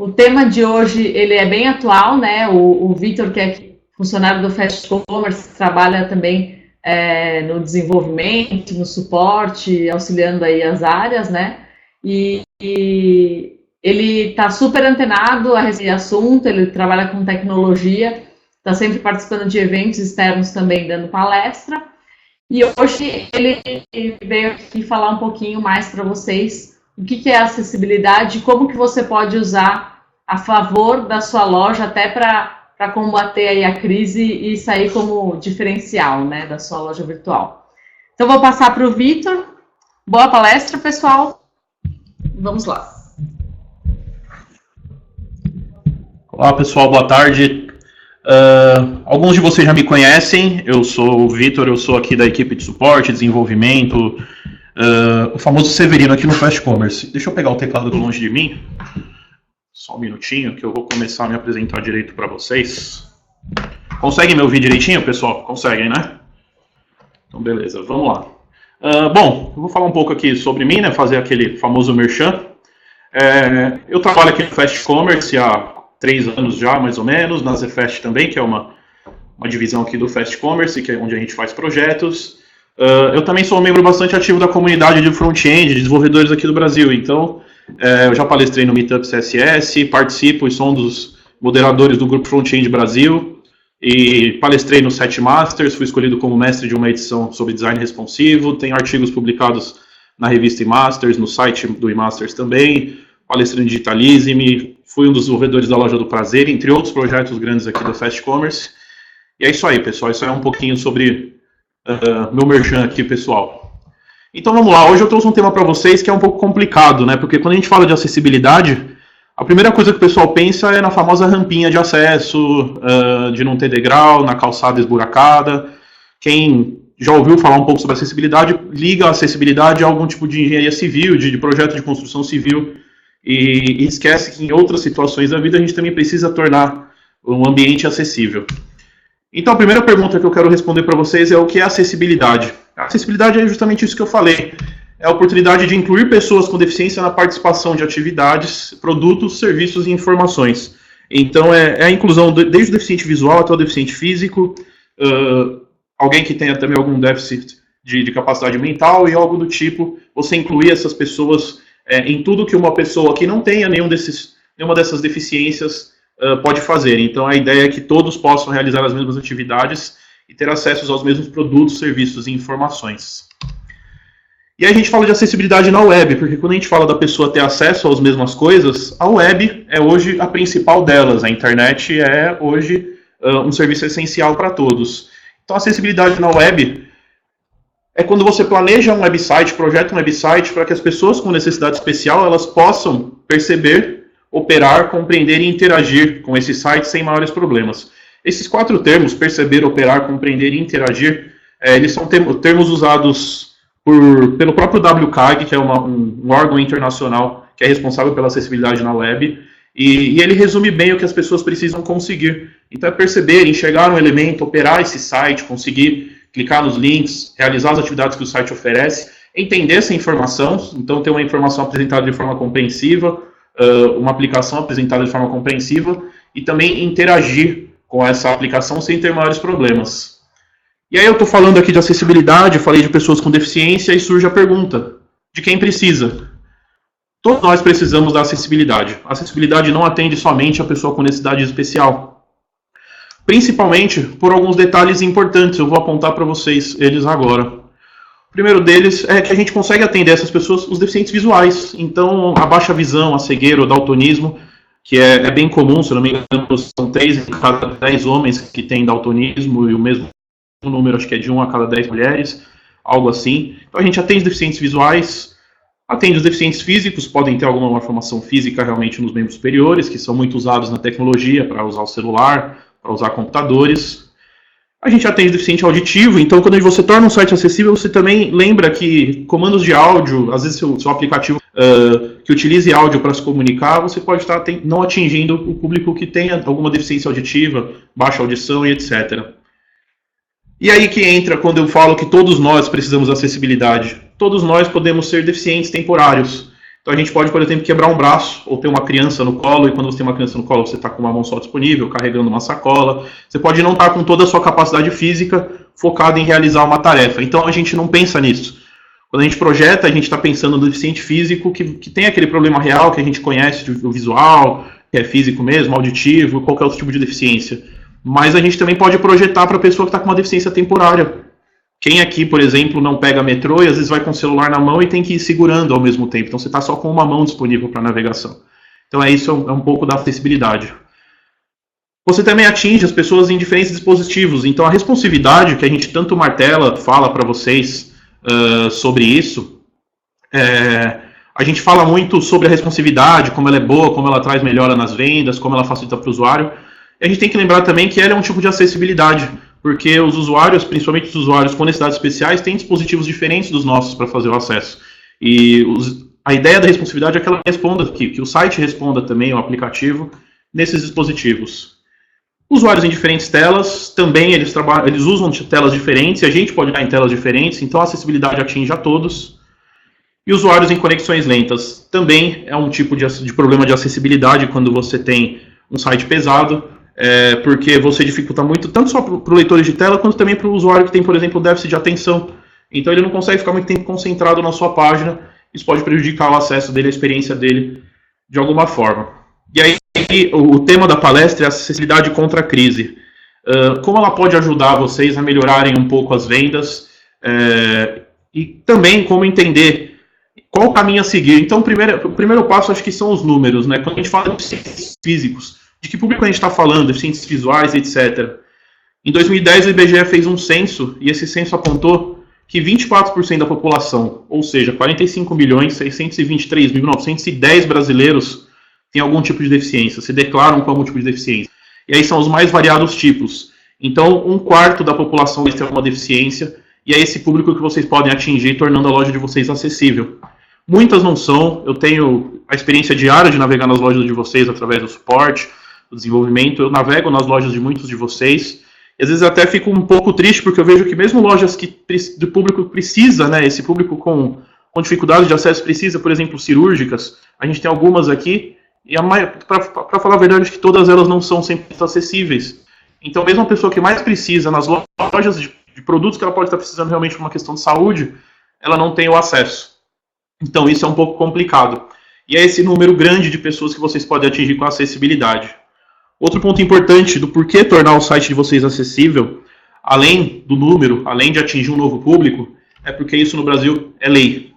O tema de hoje ele é bem atual, né? O Vitor, que é funcionário do Fast Commerce, trabalha também no desenvolvimento, no suporte, auxiliando aí as áreas, né? E ele está super antenado a esse assunto, ele trabalha com tecnologia, está sempre participando de eventos externos também, dando palestra. E hoje ele veio aqui falar um pouquinho mais para vocês o que é acessibilidade e como que você pode usar a favor da sua loja até para combater aí a crise e sair como diferencial, né, da sua loja virtual. Então, vou passar para o Vitor. Boa palestra, pessoal. Vamos lá. Olá, pessoal. Boa tarde. Alguns de vocês já me conhecem. Eu sou o Vitor, eu sou aqui da equipe de suporte, desenvolvimento, o famoso Severino aqui no Fast Commerce. Deixa eu pegar o teclado longe de mim. Só um minutinho que eu vou começar a me apresentar direito para vocês. Conseguem me ouvir direitinho, pessoal? Conseguem, né? Então, beleza, vamos lá. Bom, eu vou falar um pouco aqui sobre mim, né? Fazer aquele famoso merchan. Eu trabalho aqui no Fast Commerce há 3 anos já, mais ou menos, na ZFast também, que é uma divisão aqui do Fast Commerce, que é onde a gente faz projetos. Eu também sou um membro bastante ativo da comunidade de front-end, de desenvolvedores aqui do Brasil, então eu já palestrei no Meetup CSS, participo e sou um dos moderadores do grupo Front-end Brasil, e palestrei no 7 Masters, fui escolhido como mestre de uma edição sobre design responsivo, tenho artigos publicados na revista eMasters, no site do eMasters também, palestrei no Digitalism, fui um dos desenvolvedores da Loja do Prazer, entre outros projetos grandes aqui do Fast Commerce. E é isso aí, pessoal. Isso é um pouquinho sobre meu merchan aqui, pessoal. Então vamos lá. Hoje eu trouxe um tema para vocês que é um pouco complicado, né? Porque quando a gente fala de acessibilidade, a primeira coisa que o pessoal pensa é na famosa rampinha de acesso, de não ter degrau, na calçada esburacada. Quem já ouviu falar um pouco sobre acessibilidade, liga a acessibilidade a algum tipo de engenharia civil, de projeto de construção civil, e esquece que em outras situações da vida a gente também precisa tornar um ambiente acessível. Então a primeira pergunta que eu quero responder para vocês é o que é acessibilidade. A acessibilidade é justamente isso que eu falei, é a oportunidade de incluir pessoas com deficiência na participação de atividades, produtos, serviços e informações. Então é a inclusão desde o deficiente visual até o deficiente físico, alguém que tenha também algum déficit de capacidade mental e algo do tipo, você incluir essas pessoas em tudo que uma pessoa que não tenha nenhuma dessas deficiências pode fazer. Então a ideia é que todos possam realizar as mesmas atividades e ter acesso aos mesmos produtos, serviços e informações. E aí a gente fala de acessibilidade na web, porque quando a gente fala da pessoa ter acesso às mesmas coisas, a web é hoje a principal delas. A internet é hoje um serviço essencial para todos. Então a acessibilidade na web é quando você planeja um website, projeta um website para que as pessoas com necessidade especial elas possam perceber, operar, compreender e interagir com esse site sem maiores problemas. Esses 4 termos, perceber, operar, compreender e interagir, eles são termos usados pelo próprio WCAG, que é um órgão internacional que é responsável pela acessibilidade na web, e ele resume bem o que as pessoas precisam conseguir. Então é perceber, enxergar um elemento, operar esse site, conseguir clicar nos links, realizar as atividades que o site oferece, entender essa informação, então ter uma informação apresentada de forma compreensiva, uma aplicação apresentada de forma compreensiva e também interagir com essa aplicação sem ter maiores problemas. E aí eu estou falando aqui de acessibilidade, eu falei de pessoas com deficiência e surge a pergunta, de quem precisa? Todos nós precisamos da acessibilidade. A acessibilidade não atende somente a pessoa com necessidade especial. Principalmente por alguns detalhes importantes, eu vou apontar para vocês eles agora. O primeiro deles é que a gente consegue atender essas pessoas, os deficientes visuais. Então, a baixa visão, a cegueira, o daltonismo, que é bem comum, se não me engano, são 3 em cada 10 homens que têm daltonismo, e o mesmo número, acho que é de 1 a cada 10 mulheres, algo assim. Então, a gente atende deficientes visuais, atende os deficientes físicos, podem ter alguma malformação física realmente nos membros superiores, que são muito usados na tecnologia, para usar o celular, para usar computadores. A gente atende deficiente auditivo, então quando você torna um site acessível, você também lembra que comandos de áudio, às vezes seu aplicativo que utilize áudio para se comunicar, você pode estar não atingindo o público que tenha alguma deficiência auditiva, baixa audição e etc. E aí que entra quando eu falo que todos nós precisamos de acessibilidade. Todos nós podemos ser deficientes temporários. Então Então a gente pode, por exemplo, quebrar um braço ou ter uma criança no colo, e quando você tem uma criança no colo, você está com uma mão só disponível, carregando uma sacola. Você pode não estar com toda a sua capacidade física focada em realizar uma tarefa. Então a gente não pensa nisso. Quando a gente projeta, a gente está pensando no deficiente físico que tem aquele problema real que a gente conhece, o visual, que é físico mesmo, auditivo, qualquer outro tipo de deficiência. Mas a gente também pode projetar para a pessoa que está com uma deficiência temporária. Quem aqui, por exemplo, não pega metrô e às vezes vai com o celular na mão e tem que ir segurando ao mesmo tempo. Então você está só com uma mão disponível para navegação. Então isso é um pouco da acessibilidade. Você também atinge as pessoas em diferentes dispositivos. Então a responsividade que a gente tanto martela, fala para vocês sobre isso, a gente fala muito sobre a responsividade, como ela é boa, como ela traz melhora nas vendas, como ela facilita para o usuário. E a gente tem que lembrar também que ela é um tipo de acessibilidade, porque os usuários, principalmente os usuários com necessidades especiais, têm dispositivos diferentes dos nossos para fazer o acesso. E a ideia da responsividade é que ela responda, que o site responda também, o aplicativo, nesses dispositivos. Usuários em diferentes telas, também eles usam telas diferentes, e a gente pode estar em telas diferentes, então a acessibilidade atinge a todos. E usuários em conexões lentas, também é um tipo de problema de acessibilidade quando você tem um site pesado, porque você dificulta muito, tanto só para o leitor de tela, quanto também para o usuário que tem, por exemplo, déficit de atenção. Então ele não consegue ficar muito tempo concentrado na sua página, isso pode prejudicar o acesso dele, a experiência dele, de alguma forma. E aí, o tema da palestra é a acessibilidade contra a crise. Como ela pode ajudar vocês a melhorarem um pouco as vendas, e também como entender qual o caminho a seguir. Então, o primeiro passo, acho que são os números, né? Quando a gente fala de deficientes físicos, de que público a gente está falando, deficientes visuais, etc. Em 2010, o IBGE fez um censo, e esse censo apontou que 24% da população, ou seja, 45.623.910 brasileiros, têm algum tipo de deficiência, se declaram com algum tipo de deficiência. E aí são os mais variados tipos. Então, 1/4 da população tem alguma deficiência, e é esse público que vocês podem atingir, tornando a loja de vocês acessível. Muitas não são, eu tenho a experiência diária de navegar nas lojas de vocês através do suporte, do desenvolvimento, eu navego nas lojas de muitos de vocês, e às vezes até fico um pouco triste, porque eu vejo que mesmo lojas do público precisa, né, esse público com dificuldade de acesso precisa, por exemplo, cirúrgicas, a gente tem algumas aqui, e para falar a verdade, acho que todas elas não são sempre acessíveis. Então, mesmo a pessoa que mais precisa, nas lojas de produtos que ela pode estar precisando realmente por uma questão de saúde, ela não tem o acesso. Então, isso é um pouco complicado. E é esse número grande de pessoas que vocês podem atingir com acessibilidade. Outro ponto importante do porquê tornar o site de vocês acessível, além do número, além de atingir um novo público, é porque isso no Brasil é lei.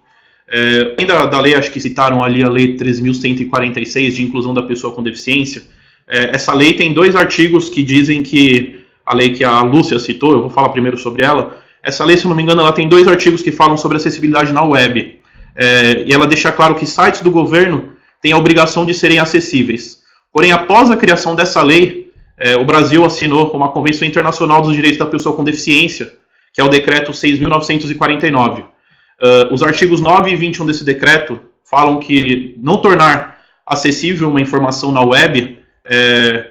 Além da lei, acho que citaram ali a lei 13.146 de inclusão da pessoa com deficiência, essa lei tem 2 artigos que dizem que, a lei que a Lúcia citou, eu vou falar primeiro sobre ela, essa lei, se não me engano, ela tem 2 artigos que falam sobre acessibilidade na web, e ela deixa claro que sites do governo têm a obrigação de serem acessíveis. Porém, após a criação dessa lei, o Brasil assinou uma Convenção Internacional dos Direitos da Pessoa com Deficiência, que é o Decreto 6.949. Os artigos 9 e 21 desse decreto falam que não tornar acessível uma informação na web é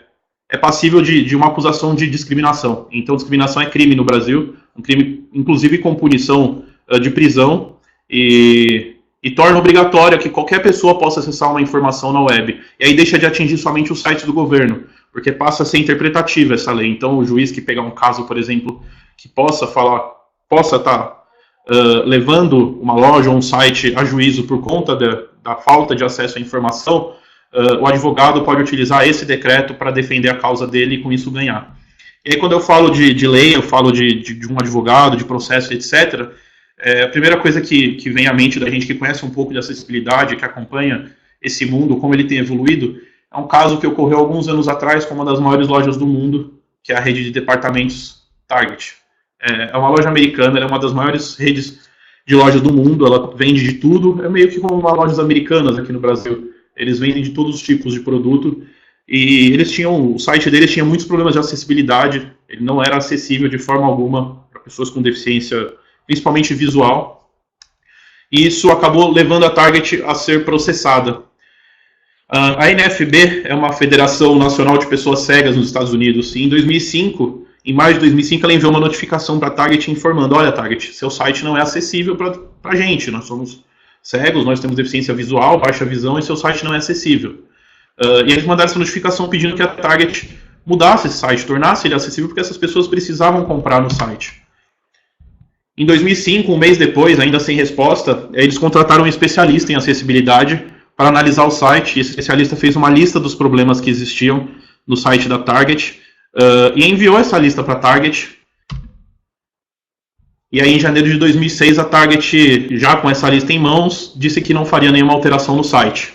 passível de uma acusação de discriminação. Então, discriminação é crime no Brasil, um crime, inclusive, com punição de prisão, e torna obrigatória que qualquer pessoa possa acessar uma informação na web. E aí deixa de atingir somente os sites do governo, porque passa a ser interpretativa essa lei. Então, o juiz que pegar um caso, por exemplo, que possa estar levando uma loja ou um site a juízo por conta da falta de acesso à informação, o advogado pode utilizar esse decreto para defender a causa dele e com isso ganhar. E aí, quando eu falo de lei, eu falo de um advogado, de processo, etc., a primeira coisa que vem à mente da gente que conhece um pouco de acessibilidade, que acompanha esse mundo, como ele tem evoluído, é um caso que ocorreu alguns anos atrás com uma das maiores lojas do mundo, que é a rede de departamentos Target. É uma loja americana, ela é uma das maiores redes de lojas do mundo, ela vende de tudo, é meio que como uma lojas americanas aqui no Brasil. Eles vendem de todos os tipos de produto, e o site deles tinha muitos problemas de acessibilidade, ele não era acessível de forma alguma para pessoas com deficiência, principalmente visual, e isso acabou levando a Target a ser processada. A NFB é uma Federação Nacional de Pessoas Cegas nos Estados Unidos, e em maio de 2005, ela enviou uma notificação para a Target informando: olha, Target, seu site não é acessível para a gente, nós somos cegos, nós temos deficiência visual, baixa visão, e seu site não é acessível. E eles mandaram essa notificação pedindo que a Target mudasse esse site, tornasse ele acessível, porque essas pessoas precisavam comprar no site. Em 2005, um mês depois, ainda sem resposta, eles contrataram um especialista em acessibilidade para analisar o site, e esse especialista fez uma lista dos problemas que existiam no site da Target, e enviou essa lista para a Target. E aí, em janeiro de 2006, a Target, já com essa lista em mãos, disse que não faria nenhuma alteração no site.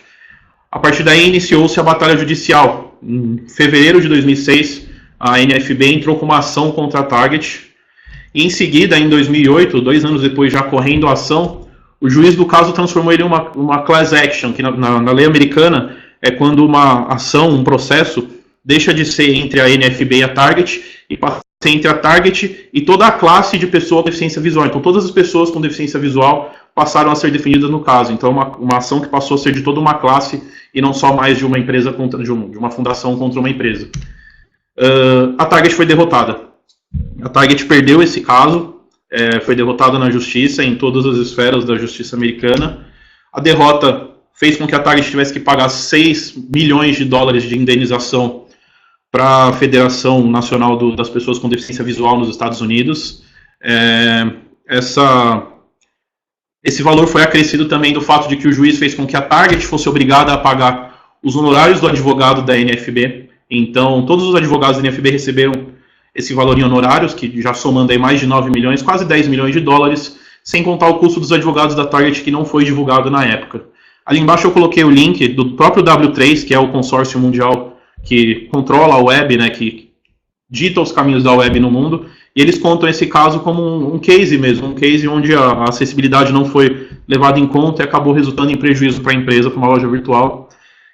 A partir daí, iniciou-se a batalha judicial. Em fevereiro de 2006, a NFB entrou com uma ação contra a Target. E em seguida, em 2008, 2 anos depois, já correndo a ação, o juiz do caso transformou ele em uma class action, que na lei americana é quando uma ação, um processo, deixa de ser entre a NFB e a Target e passa a ser entre a Target e toda a classe de pessoas com deficiência visual. Então, todas as pessoas com deficiência visual passaram a ser definidas no caso. Então, uma ação que passou a ser de toda uma classe e não só mais de uma empresa de uma fundação contra uma empresa. A Target foi derrotada. A Target perdeu esse caso, foi derrotada na justiça, em todas as esferas da justiça americana. A derrota fez com que a Target tivesse que pagar 6 milhões de dólares de indenização para a Federação Nacional das Pessoas com Deficiência Visual nos Estados Unidos. Esse valor foi acrescido também do fato de que o juiz fez com que a Target fosse obrigada a pagar os honorários do advogado da NFB. Então, todos os advogados da NFB receberam esse valor em honorários, que já somando aí mais de 9 milhões, quase 10 milhões de dólares, sem contar o custo dos advogados da Target, que não foi divulgado na época. Ali embaixo eu coloquei o link do próprio W3, que é o consórcio mundial que controla a web, né, que dita os caminhos da web no mundo, e eles contam esse caso como um case mesmo, um case onde a acessibilidade não foi levada em conta e acabou resultando em prejuízo para a empresa, para uma loja virtual.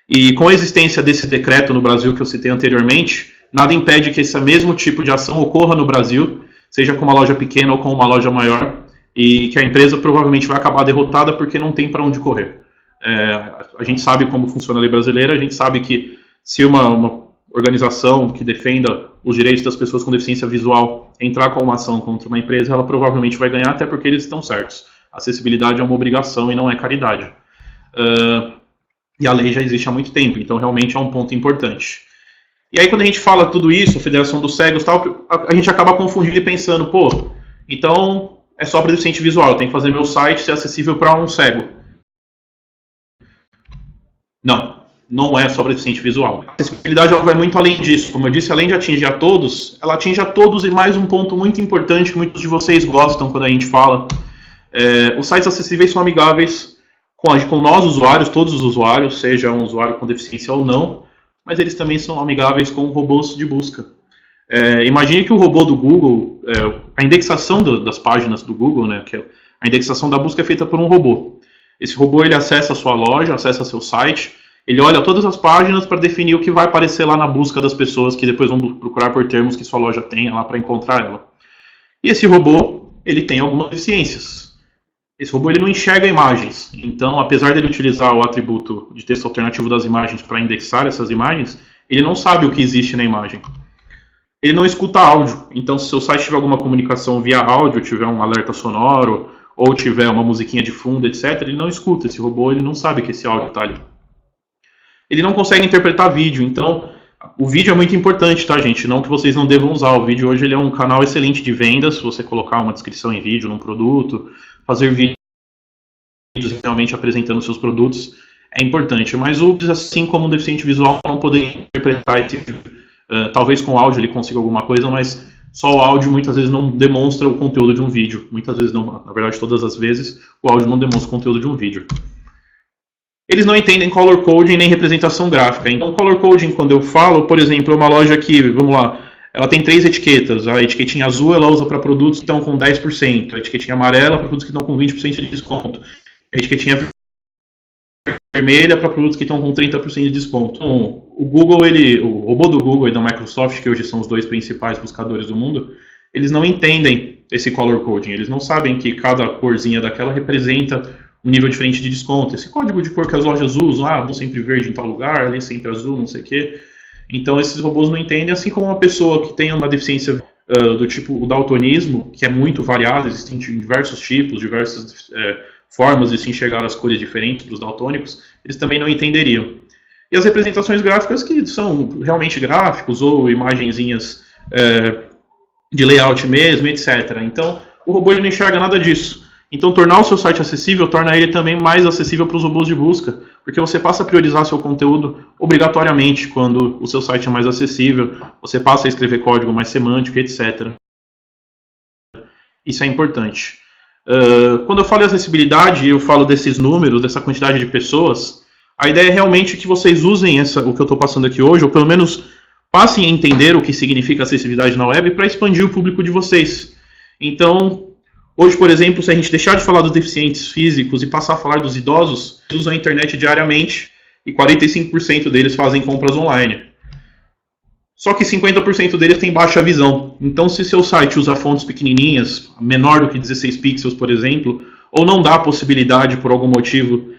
E com a existência desse decreto no Brasil que eu citei anteriormente, nada impede que esse mesmo tipo de ação ocorra no Brasil, seja com uma loja pequena ou com uma loja maior, e que a empresa provavelmente vai acabar derrotada porque não tem para onde correr. A gente sabe como funciona a lei brasileira, a gente sabe que se uma organização que defenda os direitos das pessoas com deficiência visual entrar com uma ação contra uma empresa, ela provavelmente vai ganhar, até porque eles estão certos. A acessibilidade é uma obrigação e não é caridade. E a lei já existe há muito tempo, então realmente é um ponto importante. E aí quando a gente fala tudo isso, a Federação dos Cegos e tal, a gente acaba confundindo e pensando, pô, então é só para deficiente visual, eu tenho que fazer meu site ser acessível para um cego. Não é só para deficiente visual. A acessibilidade ela vai muito além disso. Como eu disse, além de atingir a todos, ela atinge a todos e mais um ponto muito importante que muitos de vocês gostam quando a gente fala. Os sites acessíveis são amigáveis com nós usuários, todos os usuários, seja um usuário com deficiência ou não, mas eles também são amigáveis com robôs de busca. Imagine que o robô do Google, a indexação das páginas do Google, né, que a indexação da busca é feita por um robô. Esse robô ele acessa a sua loja, acessa seu site, ele olha todas as páginas para definir o que vai aparecer lá na busca das pessoas que depois vão procurar por termos que sua loja tenha lá para encontrar ela. E esse robô, ele tem algumas deficiências. Esse robô ele não enxerga imagens, então apesar dele utilizar o atributo de texto alternativo das imagens para indexar essas imagens, ele não sabe o que existe na imagem. Ele não escuta áudio, então se seu site tiver alguma comunicação via áudio, tiver um alerta sonoro, ou tiver uma musiquinha de fundo, etc., ele não escuta, esse robô ele não sabe que esse áudio está ali. Ele não consegue interpretar vídeo, então o vídeo é muito importante, tá, gente? Não que vocês não devam usar, o vídeo hoje ele é um canal excelente de vendas, se você colocar uma descrição em vídeo num produto, fazer vídeos realmente apresentando seus produtos, é importante, mas assim como um deficiente visual não poder interpretar esse vídeo, talvez com áudio ele consiga alguma coisa, mas só o áudio muitas vezes não demonstra o conteúdo de um vídeo, muitas vezes não, na verdade todas as vezes o áudio não demonstra o conteúdo de um vídeo. Eles não entendem color coding nem representação gráfica. Então, color coding, quando eu falo, por exemplo, é uma loja que, vamos lá, ela tem 3 etiquetas. A etiquetinha azul ela usa para produtos que estão com 10%. A etiquetinha amarela para produtos que estão com 20% de desconto. A etiquetinha vermelha para produtos que estão com 30% de desconto. Então, o Google, o robô do Google e da Microsoft, que hoje são os 2 principais buscadores do mundo, eles não entendem esse color coding. Eles não sabem que cada corzinha daquela representa um nível diferente de desconto. Esse código de cor que as lojas usam, vão sempre verde em tal lugar, ali sempre azul, não sei o quê. Então esses robôs não entendem, assim como uma pessoa que tem uma deficiência do tipo o daltonismo, que é muito variado, existem diversos tipos, diversas formas de se enxergar as cores diferentes dos daltônicos, eles também não entenderiam. E as representações gráficas que são realmente gráficos ou imagenzinhas de layout mesmo, etc. Então, o robô ele não enxerga nada disso. Então, tornar o seu site acessível torna ele também mais acessível para os robôs de busca, porque você passa a priorizar seu conteúdo obrigatoriamente quando o seu site é mais acessível, você passa a escrever código mais semântico, etc. Isso é importante. Quando eu falo de acessibilidade, eu falo desses números, dessa quantidade de pessoas, a ideia é realmente que vocês usem o que eu estou passando aqui hoje, ou pelo menos passem a entender o que significa acessibilidade na web para expandir o público de vocês. Então, hoje, por exemplo, se a gente deixar de falar dos deficientes físicos e passar a falar dos idosos, eles usam a internet diariamente e 45% deles fazem compras online. Só que 50% deles têm baixa visão. Então, se seu site usa fontes pequenininhas, menor do que 16 pixels, por exemplo, ou não dá a possibilidade, por algum motivo,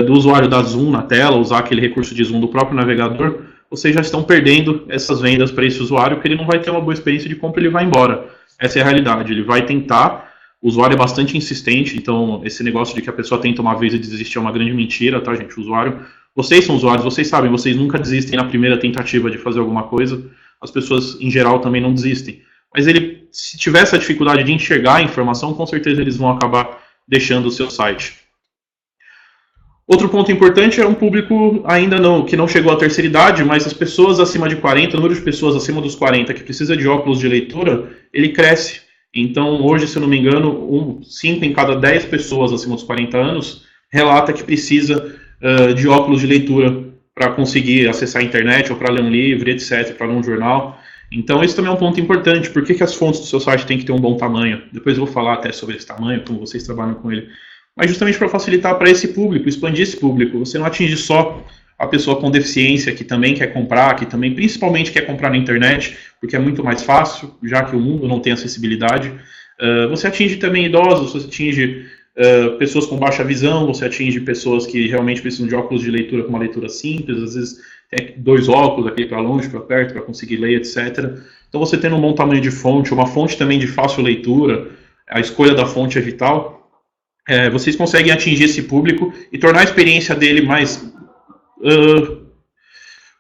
do usuário dar zoom na tela, usar aquele recurso de zoom do próprio navegador, vocês já estão perdendo essas vendas para esse usuário, porque ele não vai ter uma boa experiência de compra e ele vai embora. Essa é a realidade. Ele vai tentar, o usuário é bastante insistente, então esse negócio de que a pessoa tenta uma vez e desistir é uma grande mentira, tá, gente? O usuário, vocês são usuários, vocês sabem, vocês nunca desistem na primeira tentativa de fazer alguma coisa, as pessoas em geral também não desistem. Mas ele, se tiver essa dificuldade de enxergar a informação, com certeza eles vão acabar deixando o seu site. Outro ponto importante é um público ainda que não chegou à terceira idade, mas as pessoas acima de 40, o número de pessoas acima dos 40 que precisa de óculos de leitura, ele cresce. Então, hoje, se eu não me engano, 5 em cada 10 pessoas acima dos 40 anos relata que precisa de óculos de leitura para conseguir acessar a internet ou para ler um livro, etc., para ler um jornal. Então, esse também é um ponto importante. Por que as fontes do seu site têm que ter um bom tamanho? Depois eu vou falar até sobre esse tamanho, como vocês trabalham com ele. Mas justamente para facilitar para esse público, expandir esse público. Você não atinge só a pessoa com deficiência que também quer comprar, que também principalmente quer comprar na internet, porque é muito mais fácil, já que o mundo não tem acessibilidade. Você atinge também idosos, você atinge pessoas com baixa visão, você atinge pessoas que realmente precisam de óculos de leitura com uma leitura simples, às vezes tem 2 óculos, aquele para longe, para perto, para conseguir ler, etc. Então você tendo um bom tamanho de fonte, uma fonte também de fácil leitura, a escolha da fonte é vital. Vocês conseguem atingir esse público e tornar a experiência dele mais,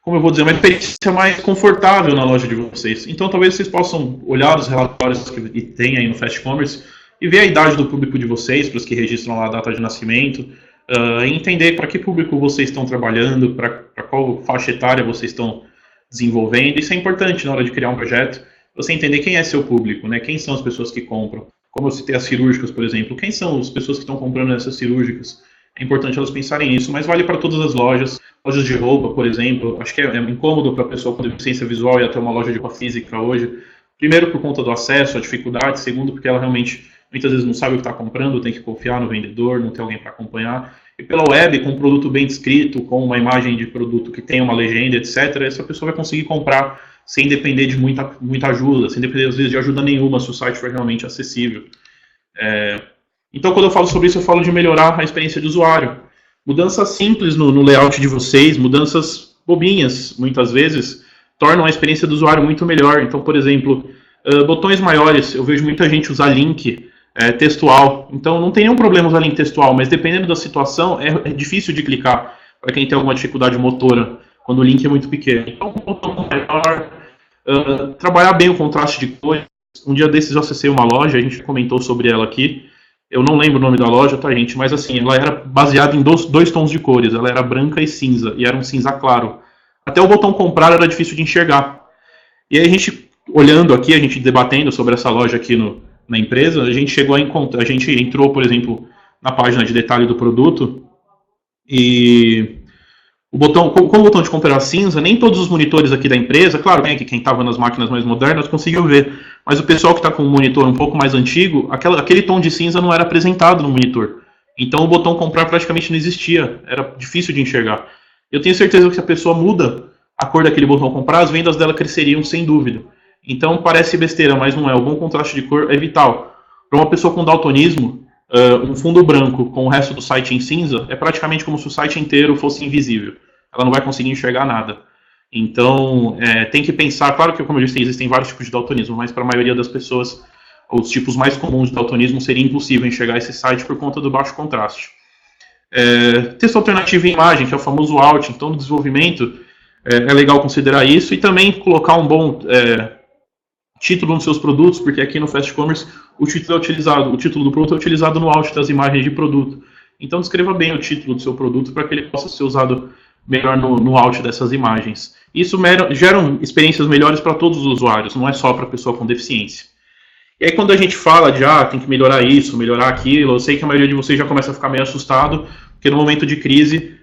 como eu vou dizer, uma experiência mais confortável na loja de vocês. Então talvez vocês possam olhar os relatórios que tem aí no Fast Commerce e ver a idade do público de vocês, para os que registram lá a data de nascimento, e entender para que público vocês estão trabalhando, para qual faixa etária vocês estão desenvolvendo. Isso é importante na hora de criar um projeto, você entender quem é seu público, né? Quem são as pessoas que compram. Como eu citei as cirúrgicas, por exemplo, quem são as pessoas que estão comprando essas cirúrgicas? É importante elas pensarem nisso, mas vale para todas as lojas de roupa, por exemplo. Acho que é incômodo para a pessoa com deficiência visual ir até uma loja de roupa física hoje. Primeiro, por conta do acesso, a dificuldade. Segundo, porque ela realmente, muitas vezes, não sabe o que está comprando, tem que confiar no vendedor, não tem alguém para acompanhar. E pela web, com um produto bem descrito, com uma imagem de produto que tem uma legenda, etc., essa pessoa vai conseguir comprar sem depender de muita ajuda, sem depender, às vezes, de ajuda nenhuma, se o site for realmente acessível. Então, quando eu falo sobre isso, eu falo de melhorar a experiência de usuário. Mudanças simples no layout de vocês, mudanças bobinhas, muitas vezes, tornam a experiência do usuário muito melhor. Então, por exemplo, botões maiores, eu vejo muita gente usar link textual. Então, não tem nenhum problema usar link textual, mas dependendo da situação, é difícil de clicar para quem tem alguma dificuldade motora, quando o link é muito pequeno. Então, um botão maior, trabalhar bem o contraste de cores. Um dia desses eu acessei uma loja, a gente comentou sobre ela aqui. Eu não lembro o nome da loja, tá, gente? Mas assim, ela era baseada em dois tons de cores. Ela era branca e cinza, e era um cinza claro. Até o botão comprar era difícil de enxergar. E aí a gente, olhando aqui, a gente debatendo sobre essa loja aqui na empresa, a gente chegou a encontrar, a gente entrou, por exemplo, na página de detalhe do produto, e o botão, como o botão de compra era cinza, nem todos os monitores aqui da empresa, claro, quem estava nas máquinas mais modernas conseguiu ver, mas o pessoal que está com um monitor um pouco mais antigo, aquele tom de cinza não era apresentado no monitor. Então o botão comprar praticamente não existia, era difícil de enxergar. Eu tenho certeza que se a pessoa muda a cor daquele botão comprar, as vendas dela cresceriam sem dúvida. Então parece besteira, mas não é. O bom contraste de cor é vital. Para uma pessoa com daltonismo, um fundo branco com o resto do site em cinza é praticamente como se o site inteiro fosse invisível. Ela não vai conseguir enxergar nada. Então, tem que pensar, claro que, como eu disse, existem vários tipos de daltonismo, mas para a maioria das pessoas, os tipos mais comuns de daltonismo, seria impossível enxergar esse site por conta do baixo contraste. Texto alternativo em imagem, que é o famoso alt, então no desenvolvimento é legal considerar isso, e também colocar um bom título nos seus produtos, porque aqui no Fast Commerce o título do produto é utilizado no alt das imagens de produto. Então descreva bem o título do seu produto para que ele possa ser usado melhor no alt dessas imagens. Isso gera experiências melhores para todos os usuários, não é só para a pessoa com deficiência. E aí quando a gente fala de, tem que melhorar isso, melhorar aquilo, eu sei que a maioria de vocês já começa a ficar meio assustado, porque no momento de crise,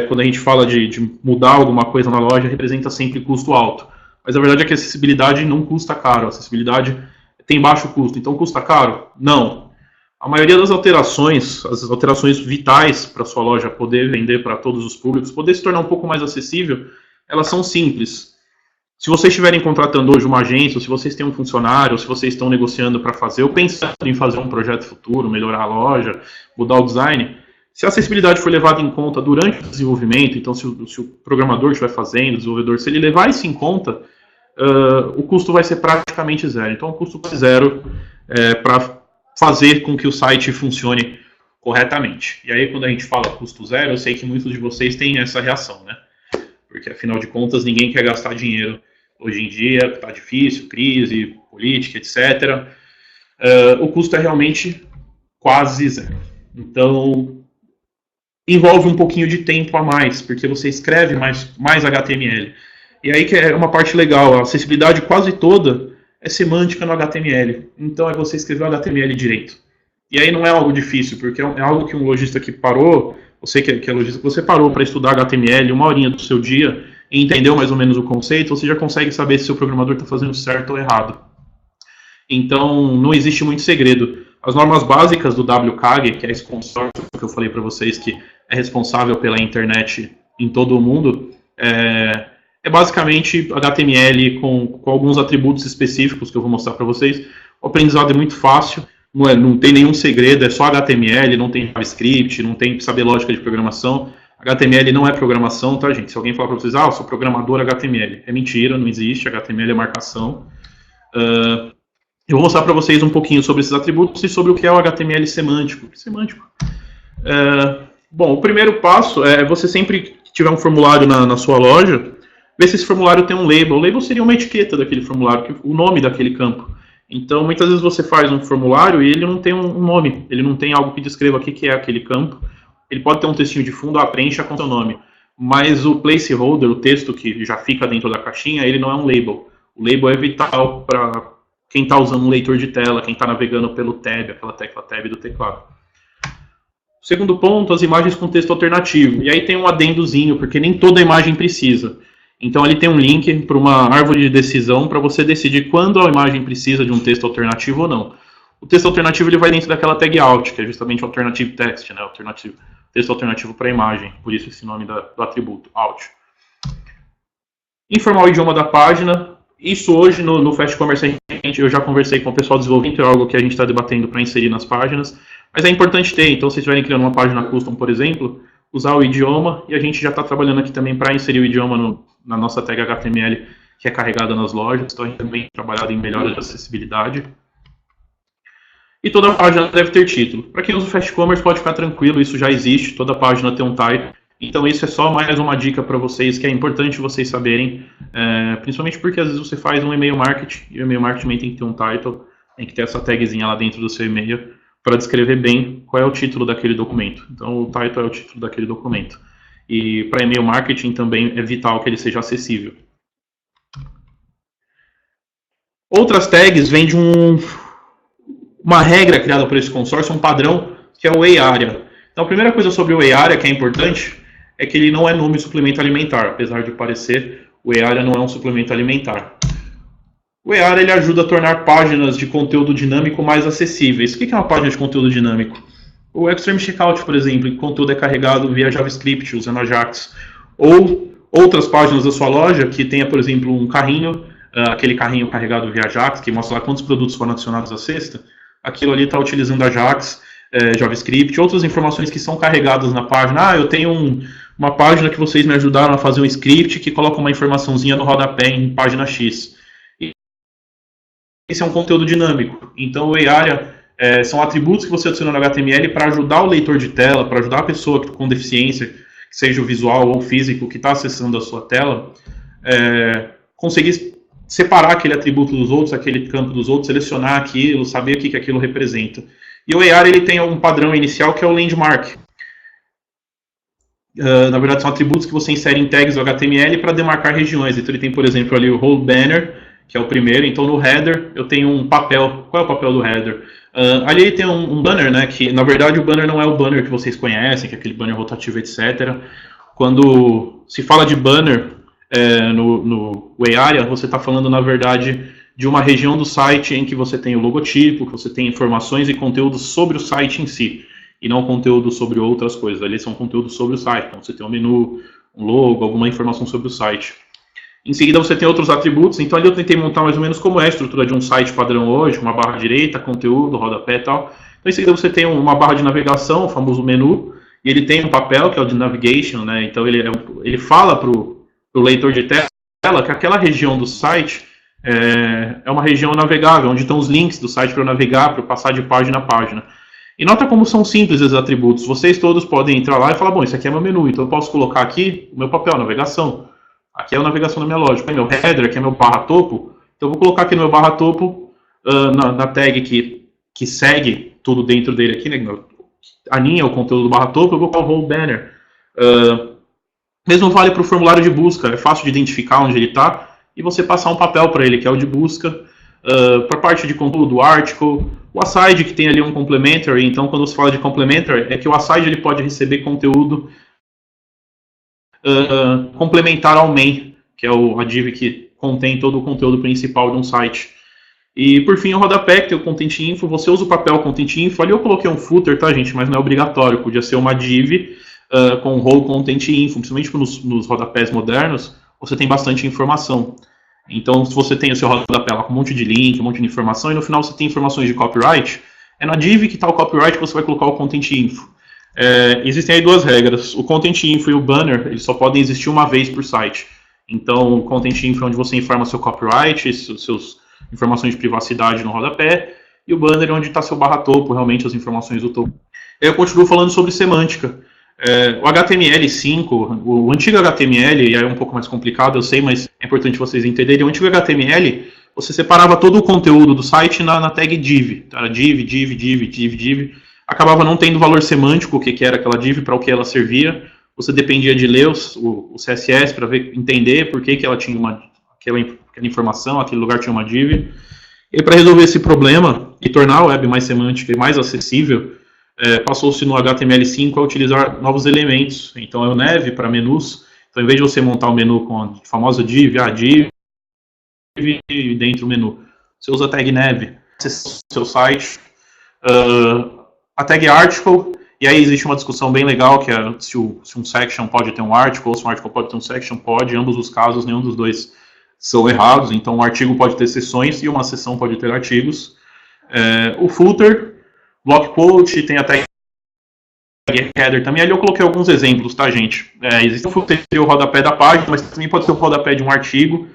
quando a gente fala de mudar alguma coisa na loja, representa sempre custo alto. Mas a verdade é que a acessibilidade não custa caro, a acessibilidade tem baixo custo, então custa caro? Não. A maioria das alterações, as alterações vitais para a sua loja poder vender para todos os públicos, poder se tornar um pouco mais acessível, elas são simples. Se vocês estiverem contratando hoje uma agência, ou se vocês têm um funcionário, ou se vocês estão negociando para fazer, ou pensando em fazer um projeto futuro, melhorar a loja, mudar o design, se a acessibilidade for levada em conta durante o desenvolvimento, então se o programador estiver fazendo, o desenvolvedor, se ele levar isso em conta, o custo vai ser praticamente zero. Então o custo é zero para fazer com que o site funcione corretamente. E aí quando a gente fala custo zero, eu sei que muitos de vocês têm essa reação, né? Porque afinal de contas ninguém quer gastar dinheiro hoje em dia, está difícil, crise, política, etc. O custo é realmente quase zero. Então, envolve um pouquinho de tempo a mais, porque você escreve mais HTML. E aí que é uma parte legal, a acessibilidade quase toda é semântica no HTML. Então é você escrever o HTML direito. E aí não é algo difícil, porque é algo que um lojista que parou, você que é lojista, que você parou para estudar HTML uma horinha do seu dia e entendeu mais ou menos o conceito, você já consegue saber se o seu programador está fazendo certo ou errado. Então não existe muito segredo. As normas básicas do WCAG, que é esse consórcio que eu falei para vocês que é responsável pela internet em todo o mundo, é basicamente HTML com alguns atributos específicos que eu vou mostrar para vocês. O aprendizado é muito fácil, não tem nenhum segredo, é só HTML, não tem JavaScript, não tem que saber lógica de programação. HTML não é programação, tá, gente? Se alguém falar para vocês, eu sou programador HTML, é mentira, não existe, HTML é marcação. Eu vou mostrar para vocês um pouquinho sobre esses atributos e sobre o que é o HTML semântico. Bom, o primeiro passo é você sempre que tiver um formulário na sua loja, ver se esse formulário tem um label. O label seria uma etiqueta daquele formulário, o nome daquele campo. Então, muitas vezes você faz um formulário e ele não tem um nome, ele não tem algo que descreva o que é aquele campo. Ele pode ter um textinho de fundo, preencha com seu nome. Mas o placeholder, o texto que já fica dentro da caixinha, ele não é um label. O label é vital para quem está usando um leitor de tela, quem está navegando pelo tab, aquela tecla tab do teclado. Segundo ponto, as imagens com texto alternativo. E aí tem um adendozinho, porque nem toda imagem precisa. Então ali tem um link para uma árvore de decisão para você decidir quando a imagem precisa de um texto alternativo ou não. O texto alternativo ele vai dentro daquela tag alt, que é justamente alternative text, né? Texto alternativo para imagem, por isso esse nome do atributo, alt. Informar o idioma da página. Isso hoje no Fast Commerce eu já conversei com o pessoal do desenvolvimento, é algo que a gente está debatendo para inserir nas páginas, mas é importante ter. Então, se vocês estiverem criando uma página custom, por exemplo, usar o idioma, e a gente já está trabalhando aqui também para inserir o idioma na nossa tag HTML, que é carregada nas lojas. Então, a gente também tem trabalhado em melhora de acessibilidade. E toda página deve ter título. Para quem usa o Fast Commerce, pode ficar tranquilo, isso já existe, toda página tem um title. Então isso é só mais uma dica para vocês, que é importante vocês saberem, principalmente porque às vezes você faz um e-mail marketing, e o e-mail marketing tem que ter um title, tem que ter essa tagzinha lá dentro do seu e-mail, para descrever bem qual é o título daquele documento. Então o title é o título daquele documento. E para e-mail marketing também é vital que ele seja acessível. Outras tags vêm de uma regra criada por esse consórcio, um padrão, que é o EAREA. Então a primeira coisa sobre o EAREA que é importante é que ele não é nome suplemento alimentar, apesar de parecer, o EAREA não é um suplemento alimentar. O EAREA ele ajuda a tornar páginas de conteúdo dinâmico mais acessíveis. O que é uma página de conteúdo dinâmico? O Extreme Checkout, por exemplo, em que o conteúdo é carregado via JavaScript, usando Ajax. Ou outras páginas da sua loja que tenha, por exemplo, um carrinho, aquele carrinho carregado via Ajax, que mostra lá quantos produtos foram adicionados à cesta. Aquilo ali está utilizando Ajax, JavaScript, outras informações que são carregadas na página. Eu tenho uma página que vocês me ajudaram a fazer um script que coloca uma informaçãozinha no rodapé em página X. esse é um conteúdo dinâmico. Então, o Area são atributos que você adiciona no HTML para ajudar o leitor de tela, para ajudar a pessoa com deficiência, seja o visual ou físico, que está acessando a sua tela, conseguir separar aquele atributo dos outros, aquele campo dos outros, selecionar aquilo, saber o que aquilo representa. E o Area ele tem um padrão inicial que é o landmark. Na verdade, são atributos que você insere em tags do HTML para demarcar regiões. Então, ele tem, por exemplo, ali o whole banner, que é o primeiro. Então, no header, eu tenho um papel. Qual é o papel do header? Ali tem um banner, né? Que, na verdade, o banner não é o banner que vocês conhecem, que é aquele banner rotativo, etc. Quando se fala de banner no Area, você está falando, na verdade, de uma região do site em que você tem o logotipo, que você tem informações e conteúdos sobre o site em si, e não conteúdo sobre outras coisas. Ali são conteúdos sobre o site, então você tem um menu, um logo, alguma informação sobre o site. Em seguida você tem outros atributos, então ali eu tentei montar mais ou menos como é a estrutura de um site padrão hoje, uma barra direita, conteúdo, rodapé e tal. Então em seguida você tem uma barra de navegação, o famoso menu, e ele tem um papel que é o de navigation, né? Então ele fala para o leitor de tela que aquela região do site é uma região navegável, onde estão os links do site para eu navegar, para eu passar de página a página. E nota como são simples esses atributos. Vocês todos podem entrar lá e falar, bom, isso aqui é meu menu, então eu posso colocar aqui o meu papel, navegação. Aqui é a navegação da minha loja. Aqui é meu header, aqui é meu barra topo. Então eu vou colocar aqui no meu barra topo, na tag que segue tudo dentro dele aqui, né? Aninha o conteúdo do barra topo, eu vou colocar o whole banner. Mesmo vale para o formulário de busca, é fácil de identificar onde ele está e você passar um papel para ele, que é o de busca. Para a parte de conteúdo do article, o aside que tem ali um complementary, então quando você fala de complementary, é que o aside ele pode receber conteúdo complementar ao main, que é a div que contém todo o conteúdo principal de um site. E por fim o rodapé, que tem o content info, você usa o papel content info, ali eu coloquei um footer, tá gente, mas não é obrigatório, podia ser uma div com role content info, principalmente nos rodapés modernos, você tem bastante informação. Então, se você tem o seu rodapé lá com um monte de link, um monte de informação, e no final você tem informações de copyright, é na div que está o copyright que você vai colocar o content info. Existem aí duas regras. O content info e o banner, eles só podem existir uma vez por site. Então, o content info é onde você informa seu copyright, suas informações de privacidade no rodapé, e o banner é onde está seu barra topo, realmente as informações do topo. Eu continuo falando sobre semântica. O HTML5, o antigo HTML, e é um pouco mais complicado, eu sei, mas é importante vocês entenderem. O antigo HTML, você separava todo o conteúdo do site na tag div. Era div. Acabava não tendo valor semântico, o que era aquela div, para o que ela servia. Você dependia de ler o CSS para entender por que ela tinha aquela informação, aquele lugar tinha uma div. E para resolver esse problema e tornar a web mais semântica e mais acessível, passou-se no HTML5 a utilizar novos elementos. Então é o nav para menus. Então, em vez de você montar o menu com a famosa div dentro do menu, você usa a tag nav, acessa o seu site, a tag article, e aí existe uma discussão bem legal, que é se um section pode ter um article, ou se um article pode ter um section, pode. Em ambos os casos, nenhum dos dois são errados. Então, um artigo pode ter seções e uma seção pode ter artigos. O footer, block quote, tem a tag header também. Ali eu coloquei alguns exemplos, tá, gente? Existe o footer e o rodapé da página, mas também pode ser o rodapé de um artigo.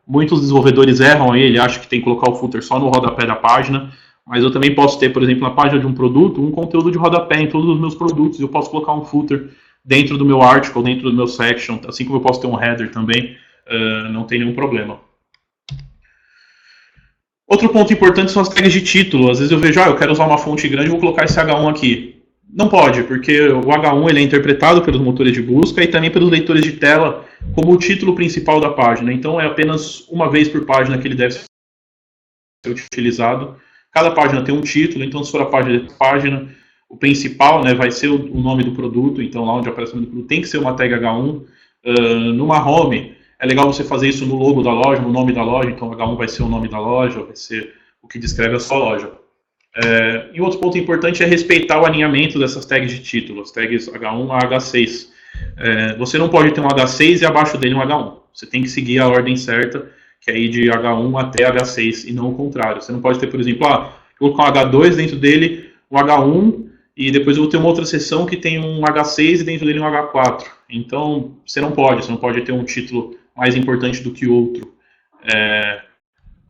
Muitos desenvolvedores erram aí, ele acha que tem que colocar o footer só no rodapé da página, mas eu também posso ter, por exemplo, na página de um produto, um conteúdo de rodapé em todos os meus produtos, e eu posso colocar um footer dentro do meu article, dentro do meu section, assim como eu posso ter um header também, não tem nenhum problema. Outro ponto importante são as tags de título. Às vezes eu vejo, eu quero usar uma fonte grande, vou colocar esse H1 aqui. Não pode, porque o H1 ele é interpretado pelos motores de busca e também pelos leitores de tela como o título principal da página. Então é apenas uma vez por página que ele deve ser utilizado. Cada página tem um título, então se for a página o principal, né, vai ser o nome do produto. Então lá onde aparece o nome do produto tem que ser uma tag H1. Numa home, é legal você fazer isso no logo da loja, no nome da loja. Então H1 vai ser o nome da loja, vai ser o que descreve a sua loja. E outro ponto importante é respeitar o alinhamento dessas tags de título, as tags H1 a H6. Você não pode ter um H6 e abaixo dele um H1. Você tem que seguir a ordem certa, que é ir de H1 até H6 e não o contrário. Você não pode ter, por exemplo, eu vou colocar um H2 dentro dele, um H1, e depois eu vou ter uma outra seção que tem um H6 e dentro dele um H4. Então, você não pode ter um título mais importante do que o outro,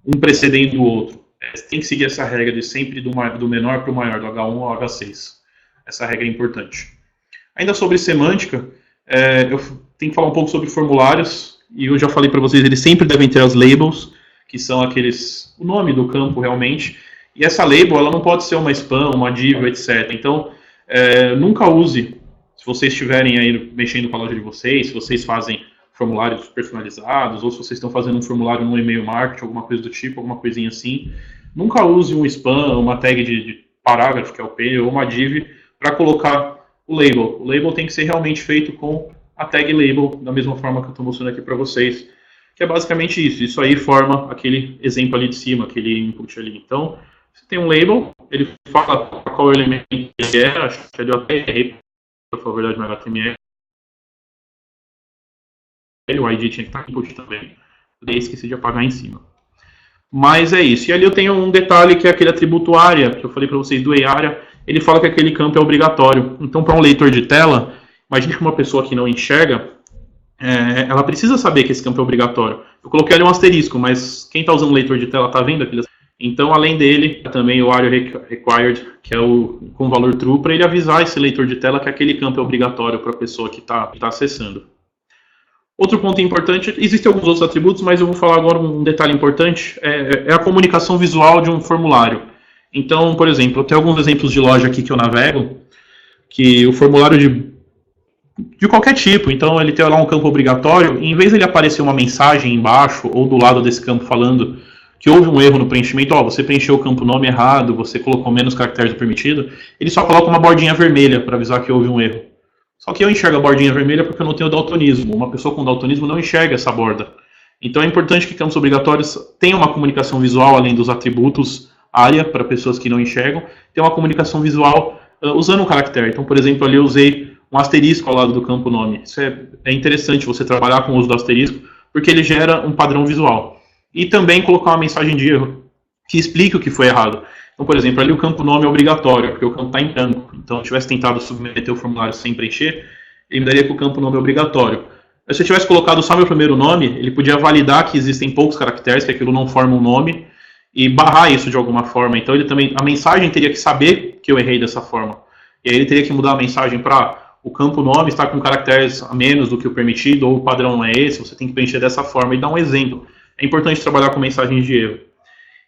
um precedendo o outro. Você tem que seguir essa regra de sempre do menor para o maior, do H1 ao H6. Essa regra é importante. Ainda sobre semântica, eu tenho que falar um pouco sobre formulários, e eu já falei para vocês, eles sempre devem ter as labels, que são o nome do campo realmente, e essa label ela não pode ser uma spam, uma div, etc. Então, nunca use, se vocês estiverem aí mexendo com a loja de vocês, se vocês fazem formulários personalizados, ou se vocês estão fazendo um formulário no e-mail marketing, alguma coisa do tipo, alguma coisinha assim, nunca use um spam, uma tag de parágrafo, que é o P, ou uma div, para colocar o label. O label tem que ser realmente feito com a tag label, da mesma forma que eu estou mostrando aqui para vocês, que é basicamente isso. Isso aí forma aquele exemplo ali de cima, aquele input ali. Então, você tem um label, ele fala qual elemento ele é, acho que eu até errei, por favor, no HTML. O ID tinha que estar input também. Eu esqueci de apagar em cima. Mas é isso. E ali eu tenho um detalhe que é aquele atributo área, que eu falei para vocês do area, ele fala que aquele campo é obrigatório. Então, para um leitor de tela, imagine que uma pessoa que não enxerga, ela precisa saber que esse campo é obrigatório. Eu coloquei ali um asterisco, mas quem está usando leitor de tela está vendo aquele asterisco? Então, além dele, também o area required, que é com valor true, para ele avisar esse leitor de tela que aquele campo é obrigatório para a pessoa que está acessando. Outro ponto importante, existem alguns outros atributos, mas eu vou falar agora um detalhe importante, é a comunicação visual de um formulário. Então, por exemplo, eu tenho alguns exemplos de loja aqui que eu navego, que o formulário de qualquer tipo, então ele tem lá um campo obrigatório, e em vez de ele aparecer uma mensagem embaixo ou do lado desse campo falando que houve um erro no preenchimento, você preencheu o campo nome errado, você colocou menos caracteres do permitido, ele só coloca uma bordinha vermelha para avisar que houve um erro. Só que eu enxergo a bordinha vermelha porque eu não tenho daltonismo. Uma pessoa com daltonismo não enxerga essa borda. Então é importante que campos obrigatórios tenham uma comunicação visual, além dos atributos área, para pessoas que não enxergam, tem uma comunicação visual usando um caractere. Então, por exemplo, ali eu usei um asterisco ao lado do campo nome. Isso é interessante você trabalhar com o uso do asterisco, porque ele gera um padrão visual. E também colocar uma mensagem de erro que explique o que foi errado. Então, por exemplo, ali o campo nome é obrigatório, porque o campo está em branco. Então, se eu tivesse tentado submeter o formulário sem preencher, ele me daria que o campo nome é obrigatório. Mas se eu tivesse colocado só meu primeiro nome, ele podia validar que existem poucos caracteres, que aquilo não forma um nome, e barrar isso de alguma forma. Então, a mensagem teria que saber que eu errei dessa forma. E aí ele teria que mudar a mensagem para o campo nome está com caracteres a menos do que o permitido, ou o padrão não é esse, você tem que preencher dessa forma e dar um exemplo. É importante trabalhar com mensagens de erro.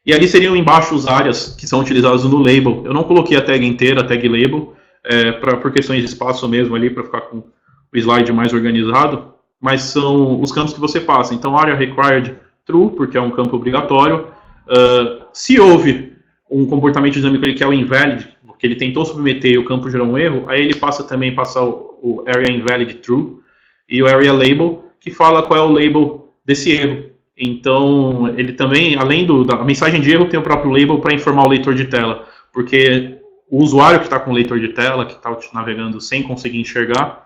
E ali seriam embaixo as áreas que são utilizadas no label. Eu não coloquei a tag inteira, a tag label, por questões de espaço mesmo ali, para ficar com o slide mais organizado, mas são os campos que você passa. Então, area required true, porque é um campo obrigatório. Se houve um comportamento dinâmico que é o invalid, que ele tentou submeter e o campo gerou um erro, aí ele passa o area invalid true, e o area label, que fala qual é o label desse erro. Então, ele também, além da mensagem de erro, tem o próprio label para informar o leitor de tela, porque o usuário que está com o leitor de tela, que está navegando sem conseguir enxergar,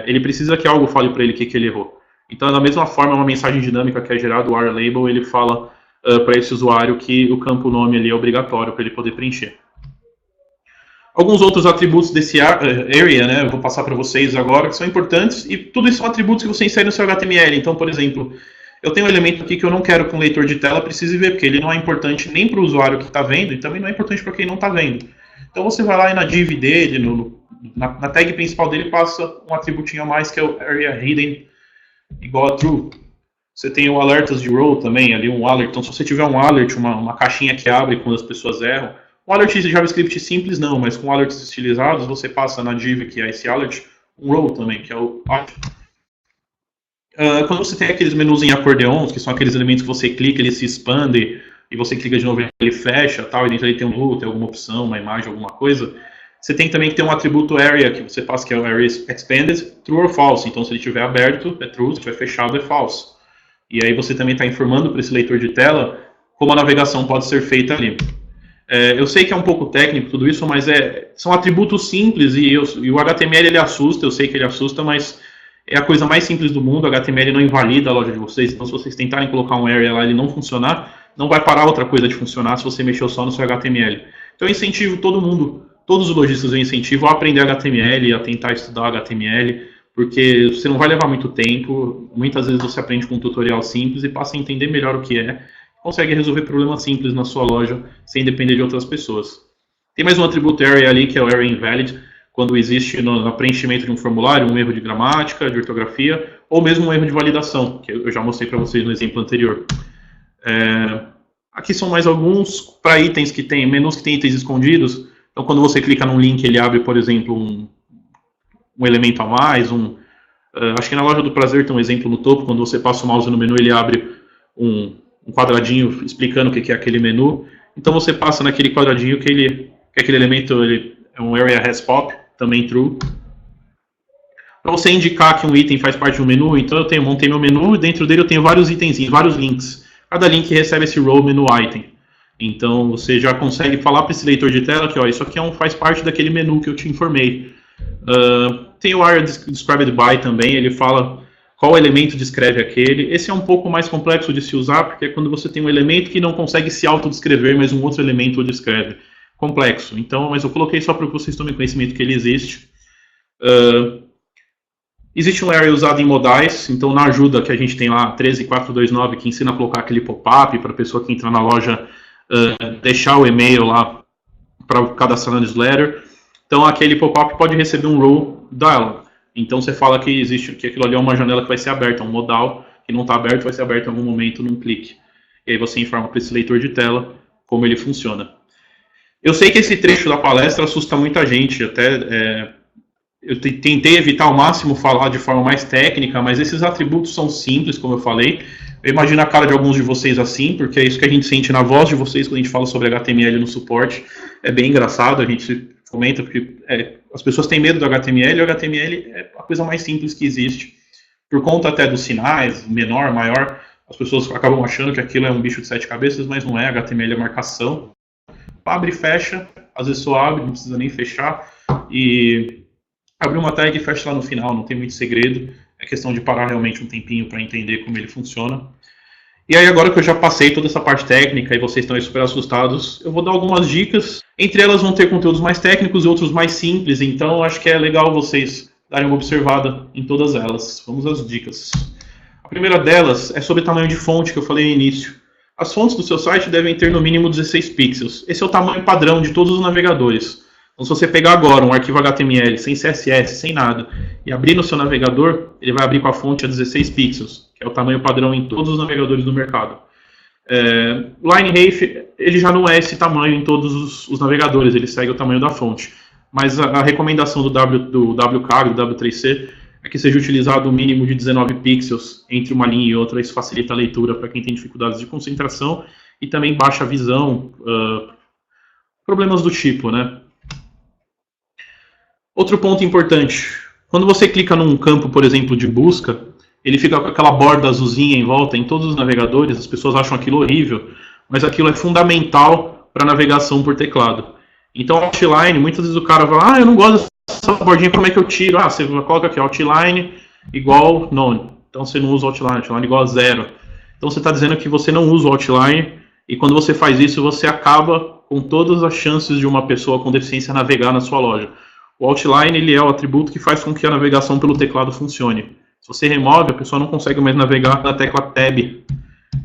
ele precisa que algo fale para ele o que ele errou. Então, da mesma forma, uma mensagem dinâmica que é gerada, o area label, ele fala para esse usuário que o campo nome ali é obrigatório para ele poder preencher. Alguns outros atributos desse area, né, eu vou passar para vocês agora, que são importantes, e tudo isso são atributos que você insere no seu HTML. Então, por exemplo, eu tenho um elemento aqui que eu não quero que um leitor de tela precise ver, porque ele não é importante nem para o usuário que está vendo, e também não é importante para quem não está vendo. Então você vai lá e na div dele, na tag principal dele, passa um atributinho a mais, que é o area hidden igual a true. Você tem o alertas de row também, ali um alert. Então se você tiver um alert, uma caixinha que abre quando as pessoas erram, um alert de JavaScript simples não, mas com alerts estilizados, você passa na div, que é esse alert, um row também, que é o alert. Quando você tem aqueles menus em acordeons, que são aqueles elementos que você clica, ele se expande, e você clica de novo, ele fecha, tal, e dentro ele tem um menu, tem alguma opção, uma imagem, alguma coisa, você tem também que ter um atributo area, que você passa, que é o area expanded, true or false. Então, se ele estiver aberto, é true, se estiver fechado, é false. E aí você também está informando para esse leitor de tela como a navegação pode ser feita ali. Eu sei que é um pouco técnico tudo isso, mas são atributos simples, e o HTML ele assusta, eu sei que ele assusta, mas é a coisa mais simples do mundo. O HTML não invalida a loja de vocês, então se vocês tentarem colocar um area lá e ele não funcionar, não vai parar outra coisa de funcionar se você mexeu só no seu HTML. Então eu incentivo todo mundo, todos os lojistas eu incentivo a aprender HTML, a tentar estudar HTML, porque você não vai levar muito tempo, muitas vezes você aprende com um tutorial simples e passa a entender melhor o que é. consegue resolver problemas simples na sua loja sem depender de outras pessoas. Tem mais um atributo area ali, que é o area invalid, quando existe no preenchimento de um formulário um erro de gramática, de ortografia, ou mesmo um erro de validação, que eu já mostrei para vocês no exemplo anterior. Aqui são mais alguns para itens que tem, menus que tem itens escondidos. Então, quando você clica num link, ele abre, por exemplo, um elemento a mais. Acho que na loja do Prazer tem um exemplo no topo. Quando você passa o mouse no menu, ele abre um quadradinho explicando o que é aquele menu. Então, você passa naquele quadradinho que aquele elemento ele é um area has pop, também true. Para você indicar que um item faz parte de um menu, então eu montei meu menu e dentro dele eu tenho vários itenzinhos, vários links. Cada link recebe esse row menu item. Então você já consegue falar para esse leitor de tela que isso aqui faz parte daquele menu que eu te informei. Tem o area described by também, ele fala qual elemento descreve aquele. Esse é um pouco mais complexo de se usar, porque é quando você tem um elemento que não consegue se autodescrever, mas um outro elemento o descreve. Complexo. Então, mas eu coloquei só para que vocês tomem conhecimento que ele existe. Existe um area usado em modais, então na ajuda que a gente tem lá, 13429, que ensina a colocar aquele pop-up para a pessoa que entra na loja deixar o e-mail lá para cadastrar na newsletter. Então aquele pop-up pode receber um row dialog. Então você fala que aquilo ali é uma janela que vai ser aberta, um modal que não está aberto, vai ser aberto em algum momento num clique. E aí você informa para esse leitor de tela como ele funciona. Eu sei que esse trecho da palestra assusta muita gente, eu tentei evitar ao máximo falar de forma mais técnica, mas esses atributos são simples, como eu falei. Eu imagino a cara de alguns de vocês assim, porque é isso que a gente sente na voz de vocês quando a gente fala sobre HTML no suporte. É bem engraçado, a gente comenta, porque as pessoas têm medo do HTML, e o HTML é a coisa mais simples que existe. Por conta até dos sinais, menor, maior, as pessoas acabam achando que aquilo é um bicho de 7 cabeças, mas não é. HTML é marcação. Abre e fecha, às vezes só abre, não precisa nem fechar. E abrir uma tag e fecha lá no final, não tem muito segredo. É questão de parar realmente um tempinho para entender como ele funciona. E aí agora que eu já passei toda essa parte técnica e vocês estão aí super assustados, eu vou dar algumas dicas. Entre elas vão ter conteúdos mais técnicos e outros mais simples, então acho que é legal vocês darem uma observada em todas elas. Vamos às dicas. A primeira delas é sobre tamanho de fonte, que eu falei no início. As fontes do seu site devem ter no mínimo 16 pixels. Esse é o tamanho padrão de todos os navegadores. Então, se você pegar agora um arquivo HTML sem CSS, sem nada, e abrir no seu navegador, ele vai abrir com a fonte a 16 pixels, que é o tamanho padrão em todos os navegadores do mercado. O line-ref, ele já não é esse tamanho em todos os navegadores, ele segue o tamanho da fonte. Mas a recomendação do WCAG, do W3C, é que seja utilizado um mínimo de 19 pixels entre uma linha e outra. Isso facilita a leitura para quem tem dificuldades de concentração e também baixa visão, problemas do tipo, né? Outro ponto importante, quando você clica num campo, por exemplo, de busca, ele fica com aquela borda azulzinha em volta em todos os navegadores, as pessoas acham aquilo horrível, mas aquilo é fundamental para navegação por teclado. Então, outline, muitas vezes o cara fala, eu não gosto dessa bordinha, como é que eu tiro? Você coloca aqui, outline igual none. Então você não usa outline igual a 0. Então você está dizendo que você não usa o outline, e quando você faz isso, você acaba com todas as chances de uma pessoa com deficiência navegar na sua loja. O outline ele é o atributo que faz com que a navegação pelo teclado funcione. Se você remove, a pessoa não consegue mais navegar na tecla Tab.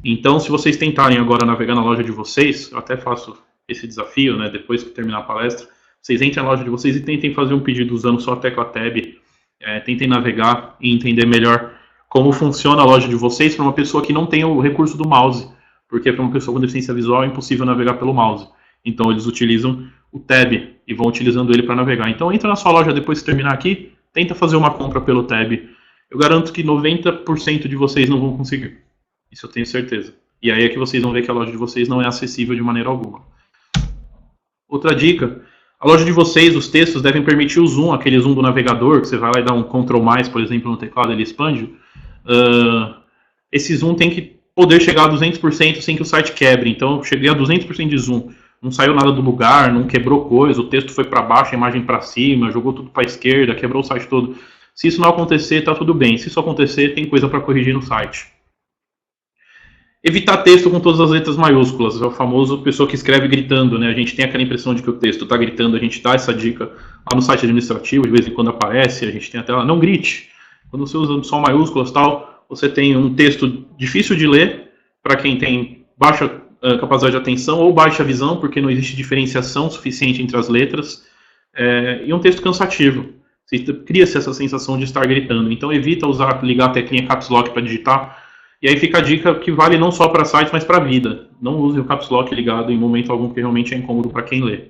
Então, se vocês tentarem agora navegar na loja de vocês, eu até faço esse desafio, né, depois que terminar a palestra, vocês entrem na loja de vocês e tentem fazer um pedido usando só a tecla Tab. Tentem navegar e entender melhor como funciona a loja de vocês para uma pessoa que não tem o recurso do mouse, porque para uma pessoa com deficiência visual é impossível navegar pelo mouse. Então, eles utilizam o Tab e vão utilizando ele para navegar. Então, entra na sua loja depois que terminar aqui, tenta fazer uma compra pelo Tab. Eu garanto que 90% de vocês não vão conseguir. Isso eu tenho certeza. E aí é que vocês vão ver que a loja de vocês não é acessível de maneira alguma. Outra dica, a loja de vocês, os textos devem permitir o zoom, aquele zoom do navegador, que você vai lá e dá um Ctrl+, por exemplo, no teclado, ele expande. Esse zoom tem que poder chegar a 200% sem que o site quebre. Então, eu cheguei a 200% de zoom. Não saiu nada do lugar, não quebrou coisa, o texto foi para baixo, a imagem para cima, jogou tudo para a esquerda, quebrou o site todo. Se isso não acontecer, está tudo bem. Se isso acontecer, tem coisa para corrigir no site. Evitar texto com todas as letras maiúsculas. É o famoso pessoa que escreve gritando, né? A gente tem aquela impressão de que o texto está gritando, a gente dá essa dica lá no site administrativo, de vez em quando aparece, a gente tem até lá, não grite. Quando você usa só maiúsculas e tal, você tem um texto difícil de ler para quem tem baixa capacidade de atenção ou baixa visão, porque não existe diferenciação suficiente entre as letras, e um texto cansativo. Cria-se essa sensação de estar gritando. Então evita ligar a teclinha Caps Lock para digitar. E aí fica a dica que vale não só para sites, mas para a vida. Não use o Caps Lock ligado em momento algum, porque realmente é incômodo para quem lê.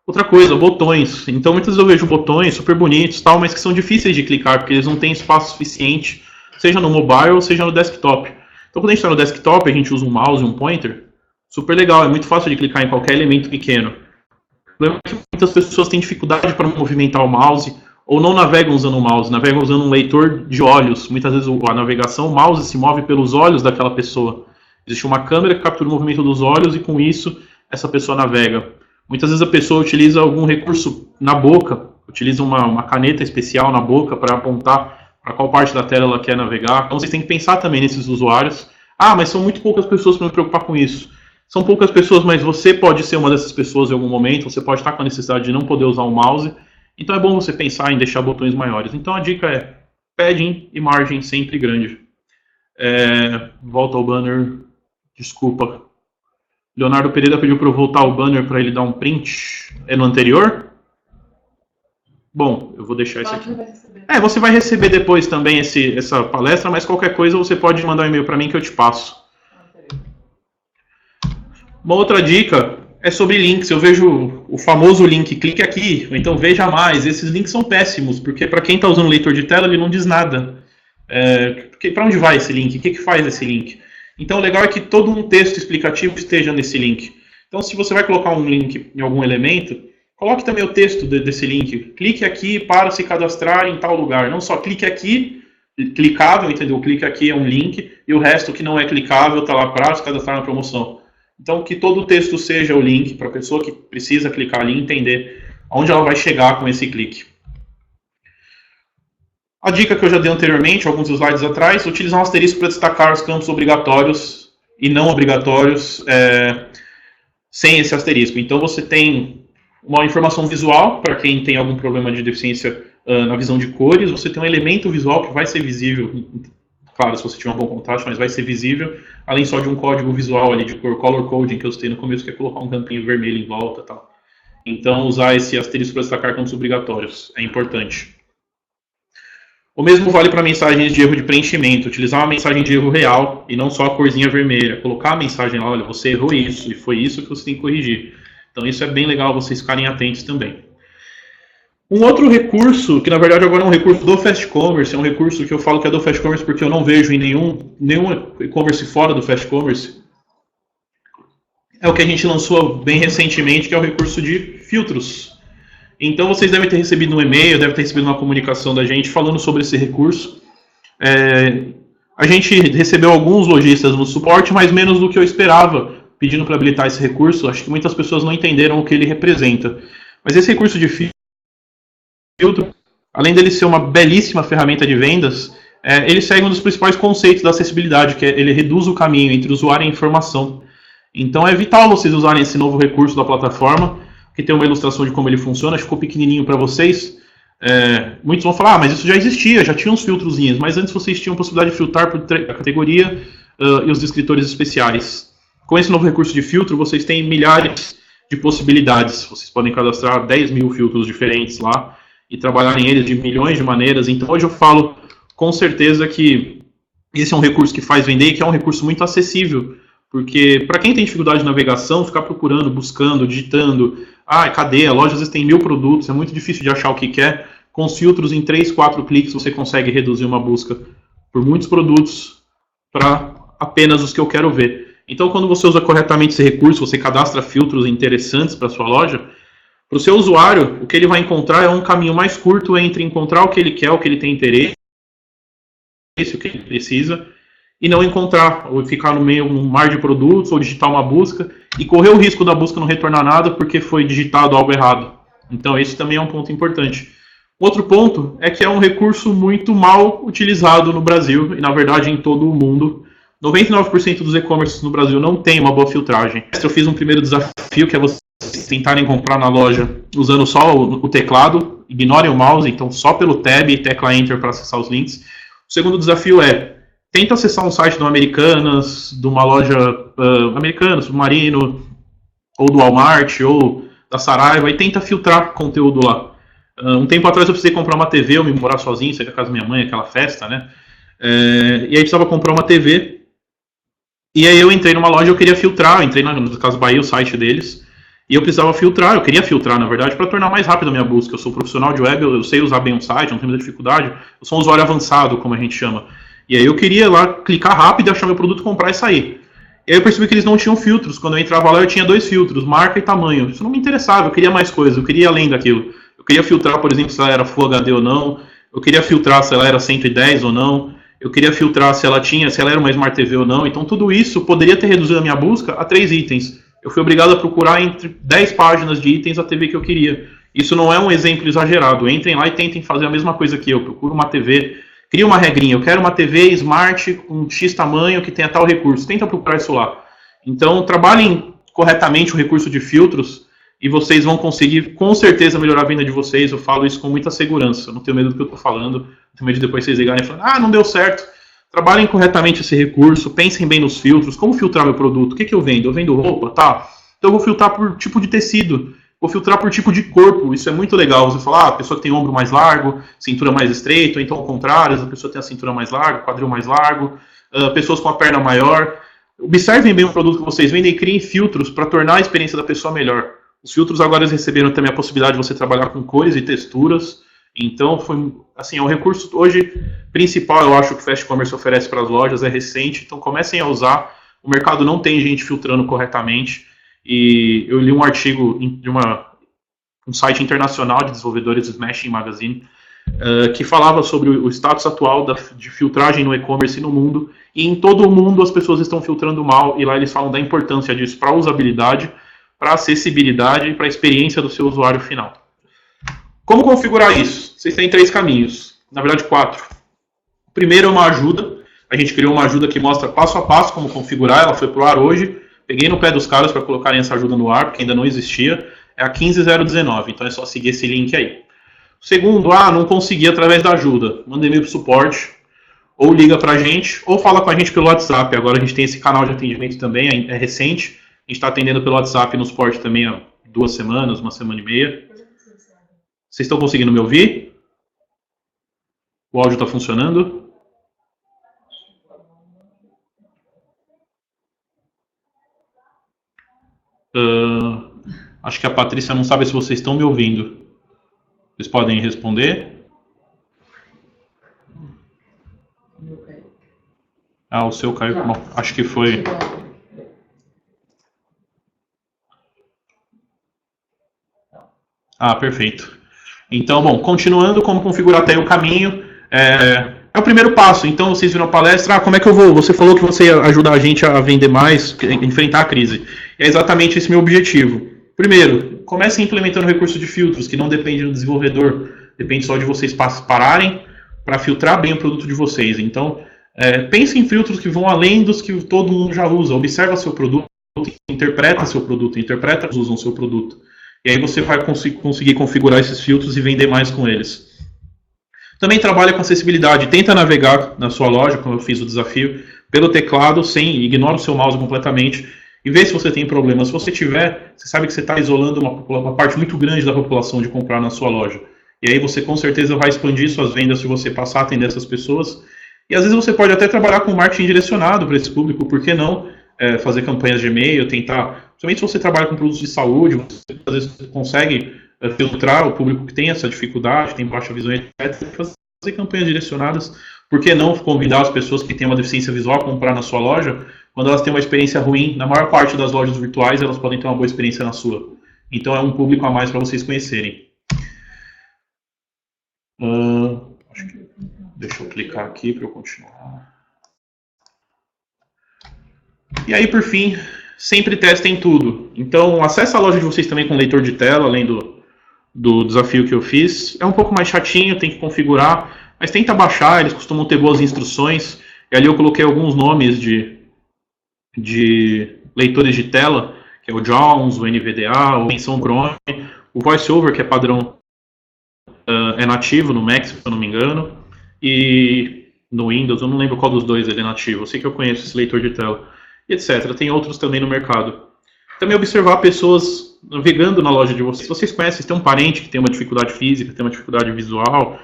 Outra coisa, botões. Então muitas vezes eu vejo botões super bonitos, tal, mas que são difíceis de clicar, porque eles não têm espaço suficiente, seja no mobile, seja no desktop. Então quando a gente está no desktop, a gente usa um mouse e um pointer, super legal, é muito fácil de clicar em qualquer elemento pequeno. O problema é que muitas pessoas têm dificuldade para movimentar o mouse, ou não navegam usando o mouse, navegam usando um leitor de olhos. Muitas vezes a navegação, o mouse se move pelos olhos daquela pessoa. Existe uma câmera que captura o movimento dos olhos e com isso essa pessoa navega. Muitas vezes a pessoa utiliza algum recurso na boca, utiliza uma caneta especial na boca para apontar para qual parte da tela ela quer navegar. Então vocês têm que pensar também nesses usuários. Ah, mas são muito poucas pessoas para me preocupar com isso. São poucas pessoas, mas você pode ser uma dessas pessoas em algum momento, você pode estar com a necessidade de não poder usar o mouse. Então é bom você pensar em deixar botões maiores. Então a dica é padding e margem sempre grande. Volta ao banner. Desculpa. Leonardo Pereira pediu para eu voltar ao banner para ele dar um print. É no anterior? Bom, eu vou deixar isso aqui. Você vai receber depois também essa palestra, mas qualquer coisa você pode mandar um e-mail para mim que eu te passo. Uma outra dica é sobre links. Eu vejo o famoso link, clique aqui, ou então veja mais. Esses links são péssimos, porque para quem está usando leitor de tela, ele não diz nada. Para onde vai esse link? O que faz esse link? Então o legal é que todo um texto explicativo esteja nesse link. Então se você vai colocar um link em algum elemento, coloque também o texto desse link. Clique aqui para se cadastrar em tal lugar. Não só clique aqui, clicável, entendeu? O clique aqui é um link, e o resto que não é clicável está lá para se cadastrar na promoção. Então, que todo o texto seja o link para a pessoa que precisa clicar ali entender aonde ela vai chegar com esse clique. A dica que eu já dei anteriormente, alguns slides atrás, utilizar um asterisco para destacar os campos obrigatórios e não obrigatórios sem esse asterisco. Então, você tem uma informação visual para quem tem algum problema de deficiência na visão de cores. Você tem um elemento visual que vai ser visível. Claro, se você tiver um bom contraste, mas vai ser visível, além só de um código visual ali de cor, color coding, que eu citei no começo, que é colocar um campinho vermelho em volta e tal. Então, usar esse asterisco para destacar campos obrigatórios é importante. O mesmo vale para mensagens de erro de preenchimento, utilizar uma mensagem de erro real e não só a corzinha vermelha. Colocar a mensagem lá, olha, você errou isso, e foi isso que você tem que corrigir. Então, isso é bem legal vocês ficarem atentos também. Um outro recurso, que na verdade agora é um recurso do Fast Commerce, é um recurso que eu falo que é do Fast Commerce porque eu não vejo em nenhum e-commerce fora do Fast Commerce, é o que a gente lançou bem recentemente, que é o recurso de filtros. Então vocês devem ter recebido um e-mail, devem ter recebido uma comunicação da gente falando sobre esse recurso. A gente recebeu alguns lojistas no suporte, mas menos do que eu esperava, pedindo para habilitar esse recurso. Acho que muitas pessoas não entenderam o que ele representa. Mas esse recurso de filtro, além dele ser uma belíssima ferramenta de vendas, ele segue um dos principais conceitos da acessibilidade, que é ele reduz o caminho entre o usuário e a informação. Então é vital vocês usarem esse novo recurso da plataforma, que tem uma ilustração de como ele funciona, ficou pequenininho para vocês. Muitos vão falar, mas isso já existia, já tinha uns filtrozinhos, mas antes vocês tinham a possibilidade de filtrar por a categoria e os descritores especiais. Com esse novo recurso de filtro, vocês têm milhares de possibilidades. Vocês podem cadastrar 10 mil filtros diferentes lá e trabalhar em eles de milhões de maneiras. Então hoje eu falo com certeza que esse é um recurso que faz vender e que é um recurso muito acessível, porque para quem tem dificuldade de navegação, ficar procurando, buscando, digitando, cadê? A loja às vezes tem 1000 produtos, é muito difícil de achar o que quer. Com os filtros em 3, 4 cliques você consegue reduzir uma busca por muitos produtos para apenas os que eu quero ver. Então quando você usa corretamente esse recurso, você cadastra filtros interessantes para sua loja, para o seu usuário, o que ele vai encontrar é um caminho mais curto entre encontrar o que ele quer, o que ele tem interesse, o que ele precisa, e não encontrar, ou ficar no meio um mar de produtos, ou digitar uma busca, e correr o risco da busca não retornar nada porque foi digitado algo errado. Então esse também é um ponto importante. Outro ponto é que é um recurso muito mal utilizado no Brasil, e na verdade em todo o mundo. 99% dos e-commerces no Brasil não tem uma boa filtragem. Eu fiz um primeiro desafio, que é vocês tentarem comprar na loja usando só o teclado, ignorem o mouse, então só pelo tab e tecla Enter para acessar os links. O segundo desafio é tenta acessar um site do Americanas, de uma loja Americanas, Submarino, ou do Walmart, ou da Saraiva, e tenta filtrar conteúdo lá. Um tempo atrás eu precisei comprar uma TV, eu me morar sozinho, saí da casa da minha mãe, aquela festa, né? E aí precisava comprar uma TV, e aí eu entrei numa loja, eu queria filtrar, entrei no Casa Bahia, o site deles, e eu precisava filtrar, eu queria filtrar, na verdade, para tornar mais rápido a minha busca. Eu sou profissional de web, eu sei usar bem um site, não tenho muita dificuldade, eu sou um usuário avançado, como a gente chama. E aí eu queria lá clicar rápido, achar meu produto, comprar e sair. E aí eu percebi que eles não tinham filtros. Quando eu entrava lá, eu tinha 2 filtros, marca e tamanho. Isso não me interessava, eu queria mais coisas, eu queria ir além daquilo. Eu queria filtrar, por exemplo, se ela era Full HD ou não. Eu queria filtrar se ela era 110 ou não. Eu queria filtrar se ela era uma Smart TV ou não. Então tudo isso poderia ter reduzido a minha busca a 3 itens. Eu fui obrigado a procurar entre 10 páginas de itens a TV que eu queria. Isso não é um exemplo exagerado. Entrem lá e tentem fazer a mesma coisa que eu. Procuro uma TV, cria uma regrinha. Eu quero uma TV Smart com X tamanho que tenha tal recurso. Tenta procurar isso lá. Então trabalhem corretamente o recurso de filtros e vocês vão conseguir com certeza melhorar a venda de vocês. Eu falo isso com muita segurança. Eu não tenho medo do que eu estou falando. Não tenho medo de depois vocês ligarem e falarem, não deu certo. Trabalhem corretamente esse recurso, pensem bem nos filtros, como filtrar meu produto, o que eu vendo? Eu vendo roupa, tá? Então eu vou filtrar por tipo de tecido, vou filtrar por tipo de corpo, isso é muito legal. Você fala, a pessoa que tem ombro mais largo, cintura mais estreita, ou então ao contrário, a pessoa tem a cintura mais larga, quadril mais largo, pessoas com a perna maior. Observem bem o produto que vocês vendem e criem filtros para tornar a experiência da pessoa melhor. Os filtros agora eles receberam também a possibilidade de você trabalhar com cores e texturas. Então, foi assim, é um recurso hoje principal, eu acho, que o Fast Commerce oferece para as lojas, é recente, então comecem a usar. O mercado não tem gente filtrando corretamente, e eu li um artigo de um site internacional de desenvolvedores, Smashing Magazine, que falava sobre o status atual de filtragem no e-commerce no mundo, e em todo o mundo as pessoas estão filtrando mal, e lá eles falam da importância disso para a usabilidade, para a acessibilidade e para a experiência do seu usuário final. Como configurar isso? Vocês têm 3 caminhos, na verdade 4. O primeiro é uma ajuda. A gente criou uma ajuda que mostra passo a passo como configurar. Ela foi pro ar hoje. Peguei no pé dos caras para colocarem essa ajuda no ar, porque ainda não existia. É a 15019, então é só seguir esse link aí. O segundo, não consegui através da ajuda. Manda e-mail pro suporte, ou liga pra gente, ou fala com a gente pelo WhatsApp. Agora a gente tem esse canal de atendimento também, é recente. A gente está atendendo pelo WhatsApp no suporte também há 2 semanas, 1 semana e meia. Vocês estão conseguindo me ouvir? O áudio está funcionando? Acho que a Patrícia não sabe se vocês estão me ouvindo. Vocês podem responder? O seu caiu. Bom, acho que foi. Perfeito. Então, bom, continuando, como configurar até o caminho, é o primeiro passo. Então, vocês viram a palestra, como é que eu vou? Você falou que você ia ajudar a gente a vender mais, enfrentar a crise. E é exatamente esse meu objetivo. Primeiro, comecem implementando recurso de filtros, que não depende do desenvolvedor, depende só de vocês pararem para filtrar bem o produto de vocês. Então, pense em filtros que vão além dos que todo mundo já usa. Observa seu produto, interpreta seu produto, interpreta os que usam seu produto. E aí você vai conseguir configurar esses filtros e vender mais com eles. Também trabalha com acessibilidade. Tenta navegar na sua loja, como eu fiz o desafio, pelo teclado, ignora o seu mouse completamente e vê se você tem problemas. Se você tiver, você sabe que você está isolando uma parte muito grande da população de comprar na sua loja. E aí você com certeza vai expandir suas vendas se você passar a atender essas pessoas. E às vezes você pode até trabalhar com marketing direcionado para esse público, por que não? Fazer campanhas de e-mail, tentar, principalmente se você trabalha com produtos de saúde, você às vezes consegue filtrar o público que tem essa dificuldade, tem baixa visão, etc. Fazer campanhas direcionadas, por que não convidar as pessoas que têm uma deficiência visual a comprar na sua loja, quando elas têm uma experiência ruim, na maior parte das lojas virtuais elas podem ter uma boa experiência na sua. Então é um público a mais para vocês conhecerem. Deixa eu clicar aqui para eu continuar. E aí, por fim, sempre testem tudo. Então, acesse a loja de vocês também com leitor de tela, além do desafio que eu fiz. É um pouco mais chatinho, tem que configurar, mas tenta baixar, eles costumam ter boas instruções. E ali eu coloquei alguns nomes de leitores de tela, que é o Jones, o NVDA, o Menção Chrome, o VoiceOver, que é padrão, é nativo no Mac, se eu não me engano. E no Windows, eu não lembro qual dos dois ele é nativo, eu sei que eu conheço esse leitor de tela, etc. Tem outros também no mercado. Também observar pessoas navegando na loja de vocês. Se vocês conhecem, se tem um parente que tem uma dificuldade física, tem uma dificuldade visual,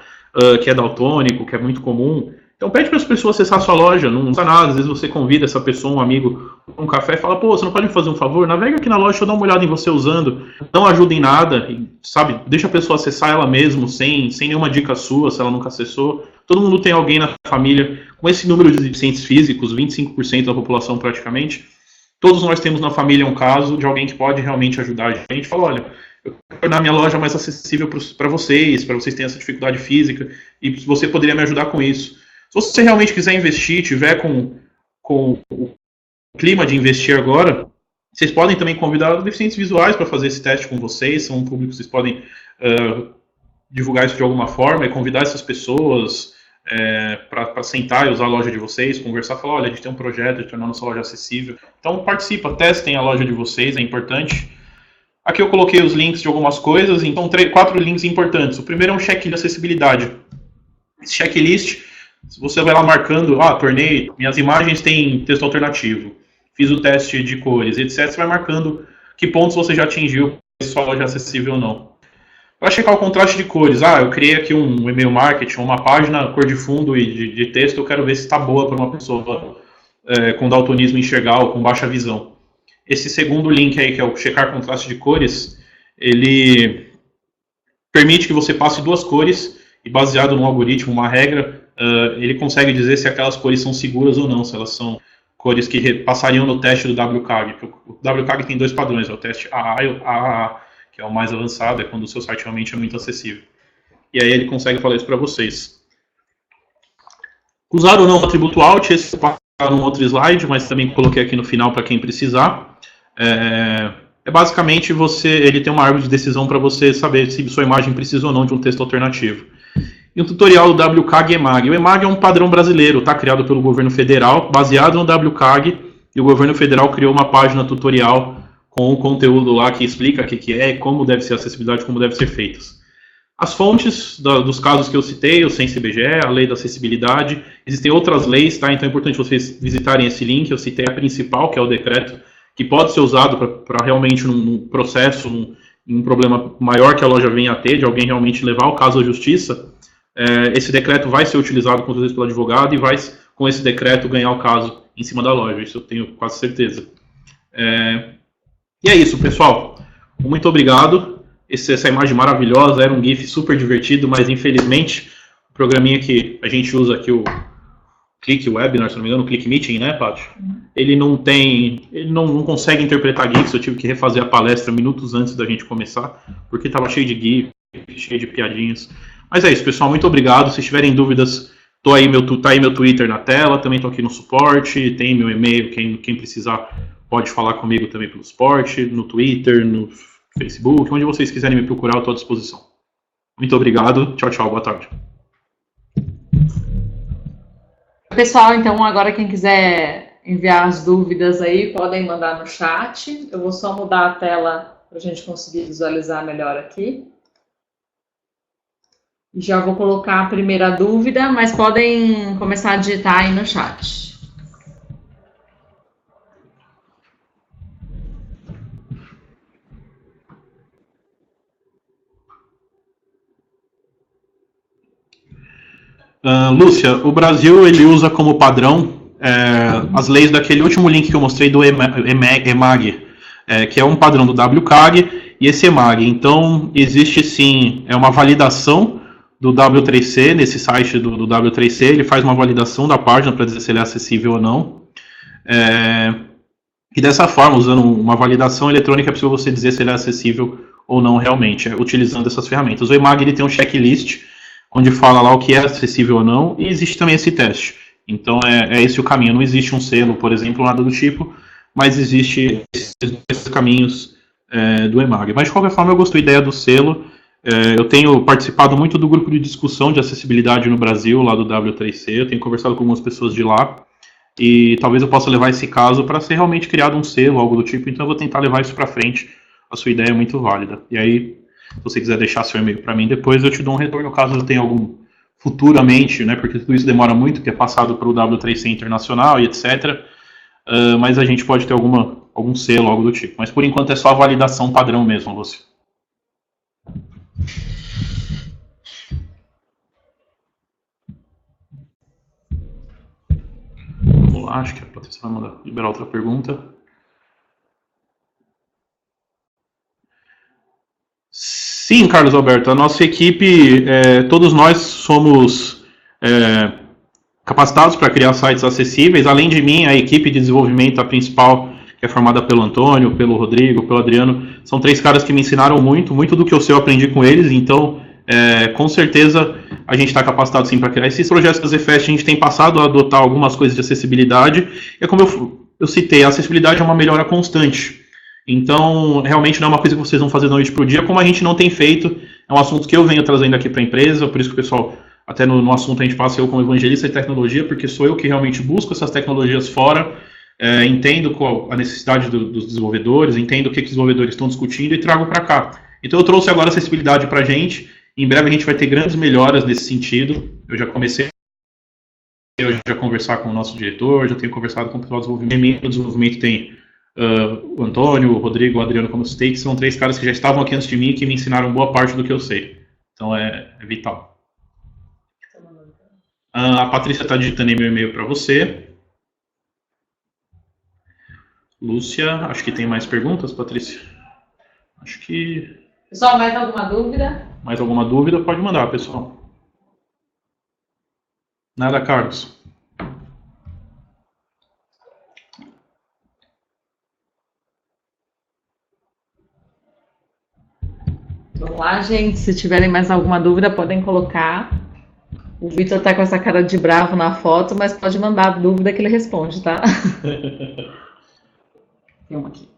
que é daltônico, que é muito comum, então pede para as pessoas acessar a sua loja, não custa nada, às vezes você convida essa pessoa, um amigo, um café, e fala, pô, você não pode me fazer um favor? Navega aqui na loja, deixa eu dar uma olhada em você usando, não ajuda em nada, sabe, deixa a pessoa acessar ela mesmo, sem nenhuma dica sua, se ela nunca acessou. Todo mundo tem alguém na família com esse número de deficientes físicos, 25% da população praticamente, todos nós temos na família um caso de alguém que pode realmente ajudar a gente, fala, olha, eu quero tornar minha loja mais acessível para vocês terem essa dificuldade física, e você poderia me ajudar com isso. Se você realmente quiser investir, tiver com o clima de investir agora, vocês podem também convidar deficientes visuais para fazer esse teste com vocês, são um público que vocês podem divulgar isso de alguma forma e convidar essas pessoas para sentar e usar a loja de vocês, conversar, falar, olha, a gente tem um projeto de tornar nossa loja acessível. Então participa, testem a loja de vocês, é importante. Aqui eu coloquei os links de algumas coisas, então 4 links importantes. O primeiro é um checklist de acessibilidade. Esse checklist, se você vai lá marcando, tornei, minhas imagens têm texto alternativo, fiz o teste de cores, etc. Você vai marcando que pontos você já atingiu, se sua loja é acessível ou não. Para checar o contraste de cores, eu criei aqui um e-mail marketing, uma página cor de fundo e de texto, eu quero ver se está boa para uma pessoa com daltonismo enxergar ou com baixa visão. Esse segundo link aí, que é o checar contraste de cores, ele permite que você passe 2 cores e baseado num algoritmo, uma regra, ele consegue dizer se aquelas cores são seguras ou não, se elas são cores que passariam no teste do WCAG. O WCAG tem 2 padrões, é o teste AA e o AAA, que é o mais avançado, é quando o seu site realmente é muito acessível. E aí ele consegue falar isso para vocês. Usar ou não o atributo Alt, esse eu vou passar num outro slide, mas também coloquei aqui no final para quem precisar. Basicamente ele tem uma árvore de decisão para você saber se sua imagem precisa ou não de um texto alternativo. E um tutorial do WCAG EMAG. O EMAG é um padrão brasileiro, tá? Criado pelo governo federal, baseado no WCAG, e o governo federal criou uma página tutorial com um conteúdo lá que explica o que é, como deve ser a acessibilidade, como deve ser feitas. As fontes dos casos que eu citei, o CENSE-IBGE, a lei da acessibilidade, existem outras leis, tá? Então é importante vocês visitarem esse link, eu citei a principal, que é o decreto, que pode ser usado para realmente num processo, um problema maior que a loja venha a ter, de alguém realmente levar o caso à justiça. Esse decreto vai ser utilizado com certeza pelo advogado e vai, com esse decreto, ganhar o caso em cima da loja, isso eu tenho quase certeza. E é isso, pessoal. Muito obrigado. Essa imagem maravilhosa, era um GIF super divertido, mas infelizmente o programinha que a gente usa aqui, o Click Webinar, se não me engano, o Click Meeting, né, Paty? Ele não consegue interpretar GIFs, eu tive que refazer a palestra minutos antes da gente começar, porque estava cheio de GIFs, cheio de piadinhas. Mas é isso, pessoal, muito obrigado. Se tiverem dúvidas, tá aí meu Twitter na tela, também estou aqui no suporte, tem meu e-mail, quem precisar pode falar comigo também pelo suporte, no Twitter, no Facebook, onde vocês quiserem me procurar, eu estou à disposição. Muito obrigado, tchau, tchau, boa tarde. Pessoal, então agora quem quiser enviar as dúvidas aí, podem mandar no chat. Eu vou só mudar a tela para a gente conseguir visualizar melhor aqui. Já vou colocar a primeira dúvida, mas podem começar a digitar aí no chat. Lúcia, o Brasil ele usa como padrão as leis daquele último link que eu mostrei do EMAG, que é um padrão do WCAG e esse EMAG. Então, existe sim uma validação do W3C, nesse site do W3C, ele faz uma validação da página para dizer se ele é acessível ou não. E dessa forma, usando uma validação eletrônica, é possível você dizer se ele é acessível ou não realmente, utilizando essas ferramentas. O EMAG ele tem um checklist, onde fala lá o que é acessível ou não, e existe também esse teste. Então é esse o caminho, não existe um selo, por exemplo, nada do tipo, mas existe esses caminhos do EMAG. Mas de qualquer forma eu gostei da ideia do selo, eu tenho participado muito do grupo de discussão de acessibilidade no Brasil, lá do W3C, eu tenho conversado com algumas pessoas de lá, e talvez eu possa levar esse caso para ser realmente criado um selo, algo do tipo, então eu vou tentar levar isso para frente, a sua ideia é muito válida. E aí, se você quiser deixar seu e-mail para mim depois, eu te dou um retorno caso eu tenha algum futuramente, né, porque tudo isso demora muito, que é passado para o W3C internacional e etc. Mas a gente pode ter algum selo, algo do tipo. Mas por enquanto é só a validação padrão mesmo, Lúcio. Vamos lá, acho que a Patrícia vai liberar outra pergunta. Sim, Carlos Alberto, a nossa equipe, todos nós somos capacitados para criar sites acessíveis. Além de mim, a equipe de desenvolvimento, a principal, que é formada pelo Antônio, pelo Rodrigo, pelo Adriano, são 3 caras que me ensinaram muito do que eu sei eu aprendi com eles, então com certeza a gente está capacitado sim para criar esses projetos da ZFest. A gente tem passado a adotar algumas coisas de acessibilidade, e como eu citei, a acessibilidade é uma melhora constante. Então, realmente não é uma coisa que vocês vão fazer da noite para o dia, como a gente não tem feito. É um assunto que eu venho trazendo aqui para a empresa, por isso que o pessoal, até no assunto a gente passa eu como evangelista de tecnologia, porque sou eu que realmente busco essas tecnologias fora, entendo qual a necessidade dos desenvolvedores, entendo o que os desenvolvedores estão discutindo e trago para cá. Então eu trouxe agora acessibilidade para a gente. Em breve a gente vai ter grandes melhoras nesse sentido. Eu já comecei a conversar com o nosso diretor, já tenho conversado com o pessoal do desenvolvimento. O desenvolvimento tem o Antônio, o Rodrigo, o Adriano, como citei, que são 3 caras que já estavam aqui antes de mim e que me ensinaram boa parte do que eu sei. Então é vital. A Patrícia está digitando meu e-mail para você. Lúcia, acho que tem mais perguntas, Patrícia? Acho que... Pessoal, mais alguma dúvida? Mais alguma dúvida? Pode mandar, pessoal. Nada, Carlos. Vamos lá, gente. Se tiverem mais alguma dúvida, podem colocar. O Vitor tá com essa cara de bravo na foto, mas pode mandar a dúvida que ele responde, tá? Tem uma aqui.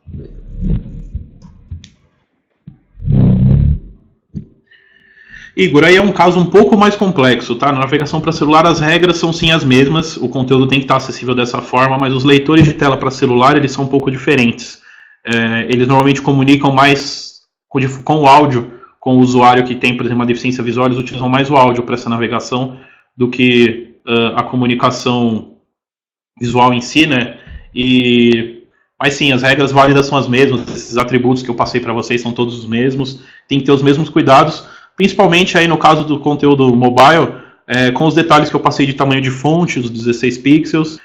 Igor, aí é um caso um pouco mais complexo, tá? Na navegação para celular as regras são sim as mesmas, o conteúdo tem que estar acessível dessa forma, mas os leitores de tela para celular eles são um pouco diferentes. Eles normalmente comunicam mais com o áudio, com o usuário que tem, por exemplo, uma deficiência visual, eles utilizam mais o áudio para essa navegação do que a comunicação visual em si, né? Mas sim, as regras válidas são as mesmas, esses atributos que eu passei para vocês são todos os mesmos, tem que ter os mesmos cuidados, principalmente aí no caso do conteúdo mobile, com os detalhes que eu passei de tamanho de fonte, os 16 pixels,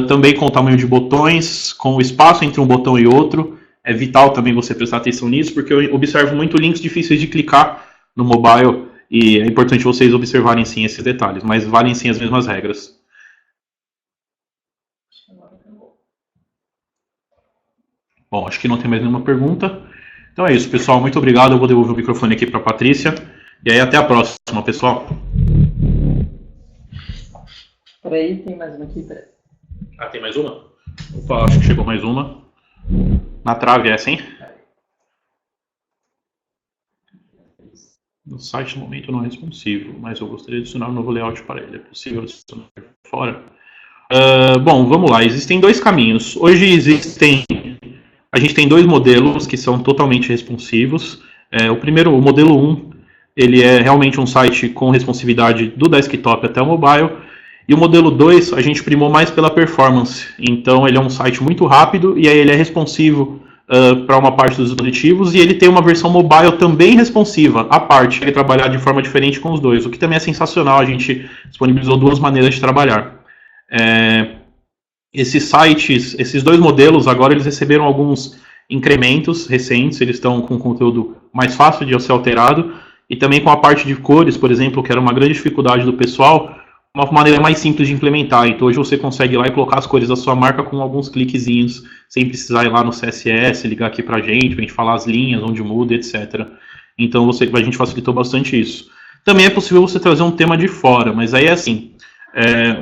também com o tamanho de botões, com o espaço entre um botão e outro. É vital também você prestar atenção nisso, porque eu observo muito links difíceis de clicar no mobile, e é importante vocês observarem sim esses detalhes, mas valem sim as mesmas regras. Bom, acho que não tem mais nenhuma pergunta. Então é isso, pessoal. Muito obrigado. Eu vou devolver o microfone aqui para a Patrícia. E aí, até a próxima, pessoal. Peraí, tem mais uma aqui. Peraí. Ah, tem mais uma? Opa, acho que chegou mais uma. Na trave essa, hein? No site, no momento, não é responsivo, mas eu gostaria de adicionar um novo layout para ele. É possível adicionar fora? Bom, vamos lá. Existem 2 caminhos. Hoje a gente tem 2 modelos que são totalmente responsivos. O modelo 1, ele é realmente um site com responsividade do desktop até o mobile. E o modelo 2, a gente primou mais pela performance. Então, ele é um site muito rápido e aí ele é responsivo para uma parte dos dispositivos. E ele tem uma versão mobile também responsiva, à parte. Ele trabalhar de forma diferente com os dois, o que também é sensacional. A gente disponibilizou 2 maneiras de trabalhar. Esses sites, esses 2 modelos, agora eles receberam alguns incrementos recentes, eles estão com conteúdo mais fácil de ser alterado, e também com a parte de cores, por exemplo, que era uma grande dificuldade do pessoal, uma maneira mais simples de implementar. Então hoje você consegue ir lá e colocar as cores da sua marca com alguns cliquezinhos, sem precisar ir lá no CSS, ligar aqui pra gente falar as linhas, onde muda, etc. Então a gente facilitou bastante isso. Também é possível você trazer um tema de fora, mas aí é assim,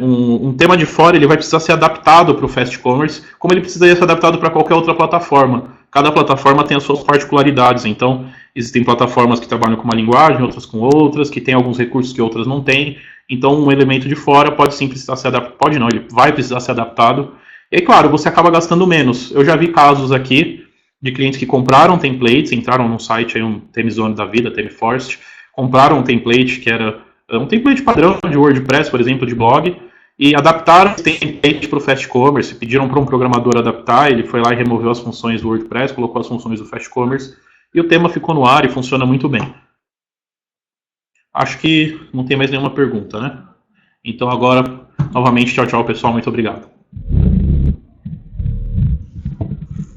um tema de fora ele vai precisar ser adaptado para o Fast Commerce, como ele precisaria ser adaptado para qualquer outra plataforma. Cada plataforma tem as suas particularidades, então existem plataformas que trabalham com uma linguagem, outras com outras, que têm alguns recursos que outras não têm. Então um elemento de fora pode sim precisar ser adaptado, pode não, ele vai precisar ser adaptado. E aí, claro, você acaba gastando menos. Eu já vi casos aqui de clientes que compraram templates, entraram num site, aí, um Themezone da vida, Themeforest, compraram um template que era um template padrão de WordPress, por exemplo, de blog, e adaptaram esse template para o Fast Commerce, pediram para um programador adaptar, ele foi lá e removeu as funções do WordPress, colocou as funções do Fast Commerce, e o tema ficou no ar e funciona muito bem. Acho que não tem mais nenhuma pergunta, né? Então agora, novamente, tchau, tchau, pessoal, muito obrigado.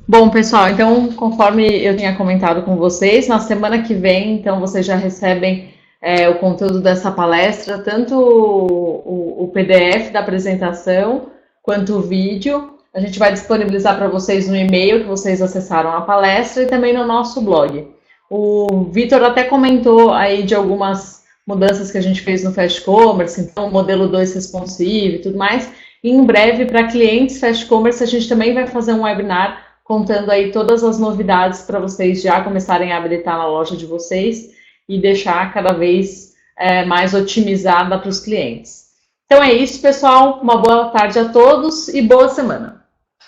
Bom, pessoal, então, conforme eu tinha comentado com vocês, na semana que vem, então, vocês já recebem o conteúdo dessa palestra, tanto o PDF da apresentação, quanto o vídeo. A gente vai disponibilizar para vocês no e-mail que vocês acessaram a palestra e também no nosso blog. O Vitor até comentou aí de algumas mudanças que a gente fez no Fast Commerce, então, modelo 2 responsive e tudo mais. E em breve, para clientes Fast Commerce, a gente também vai fazer um webinar contando aí todas as novidades para vocês já começarem a habilitar na loja de vocês e deixar cada vez mais otimizada para os clientes. Então é isso, pessoal. Uma boa tarde a todos e boa semana.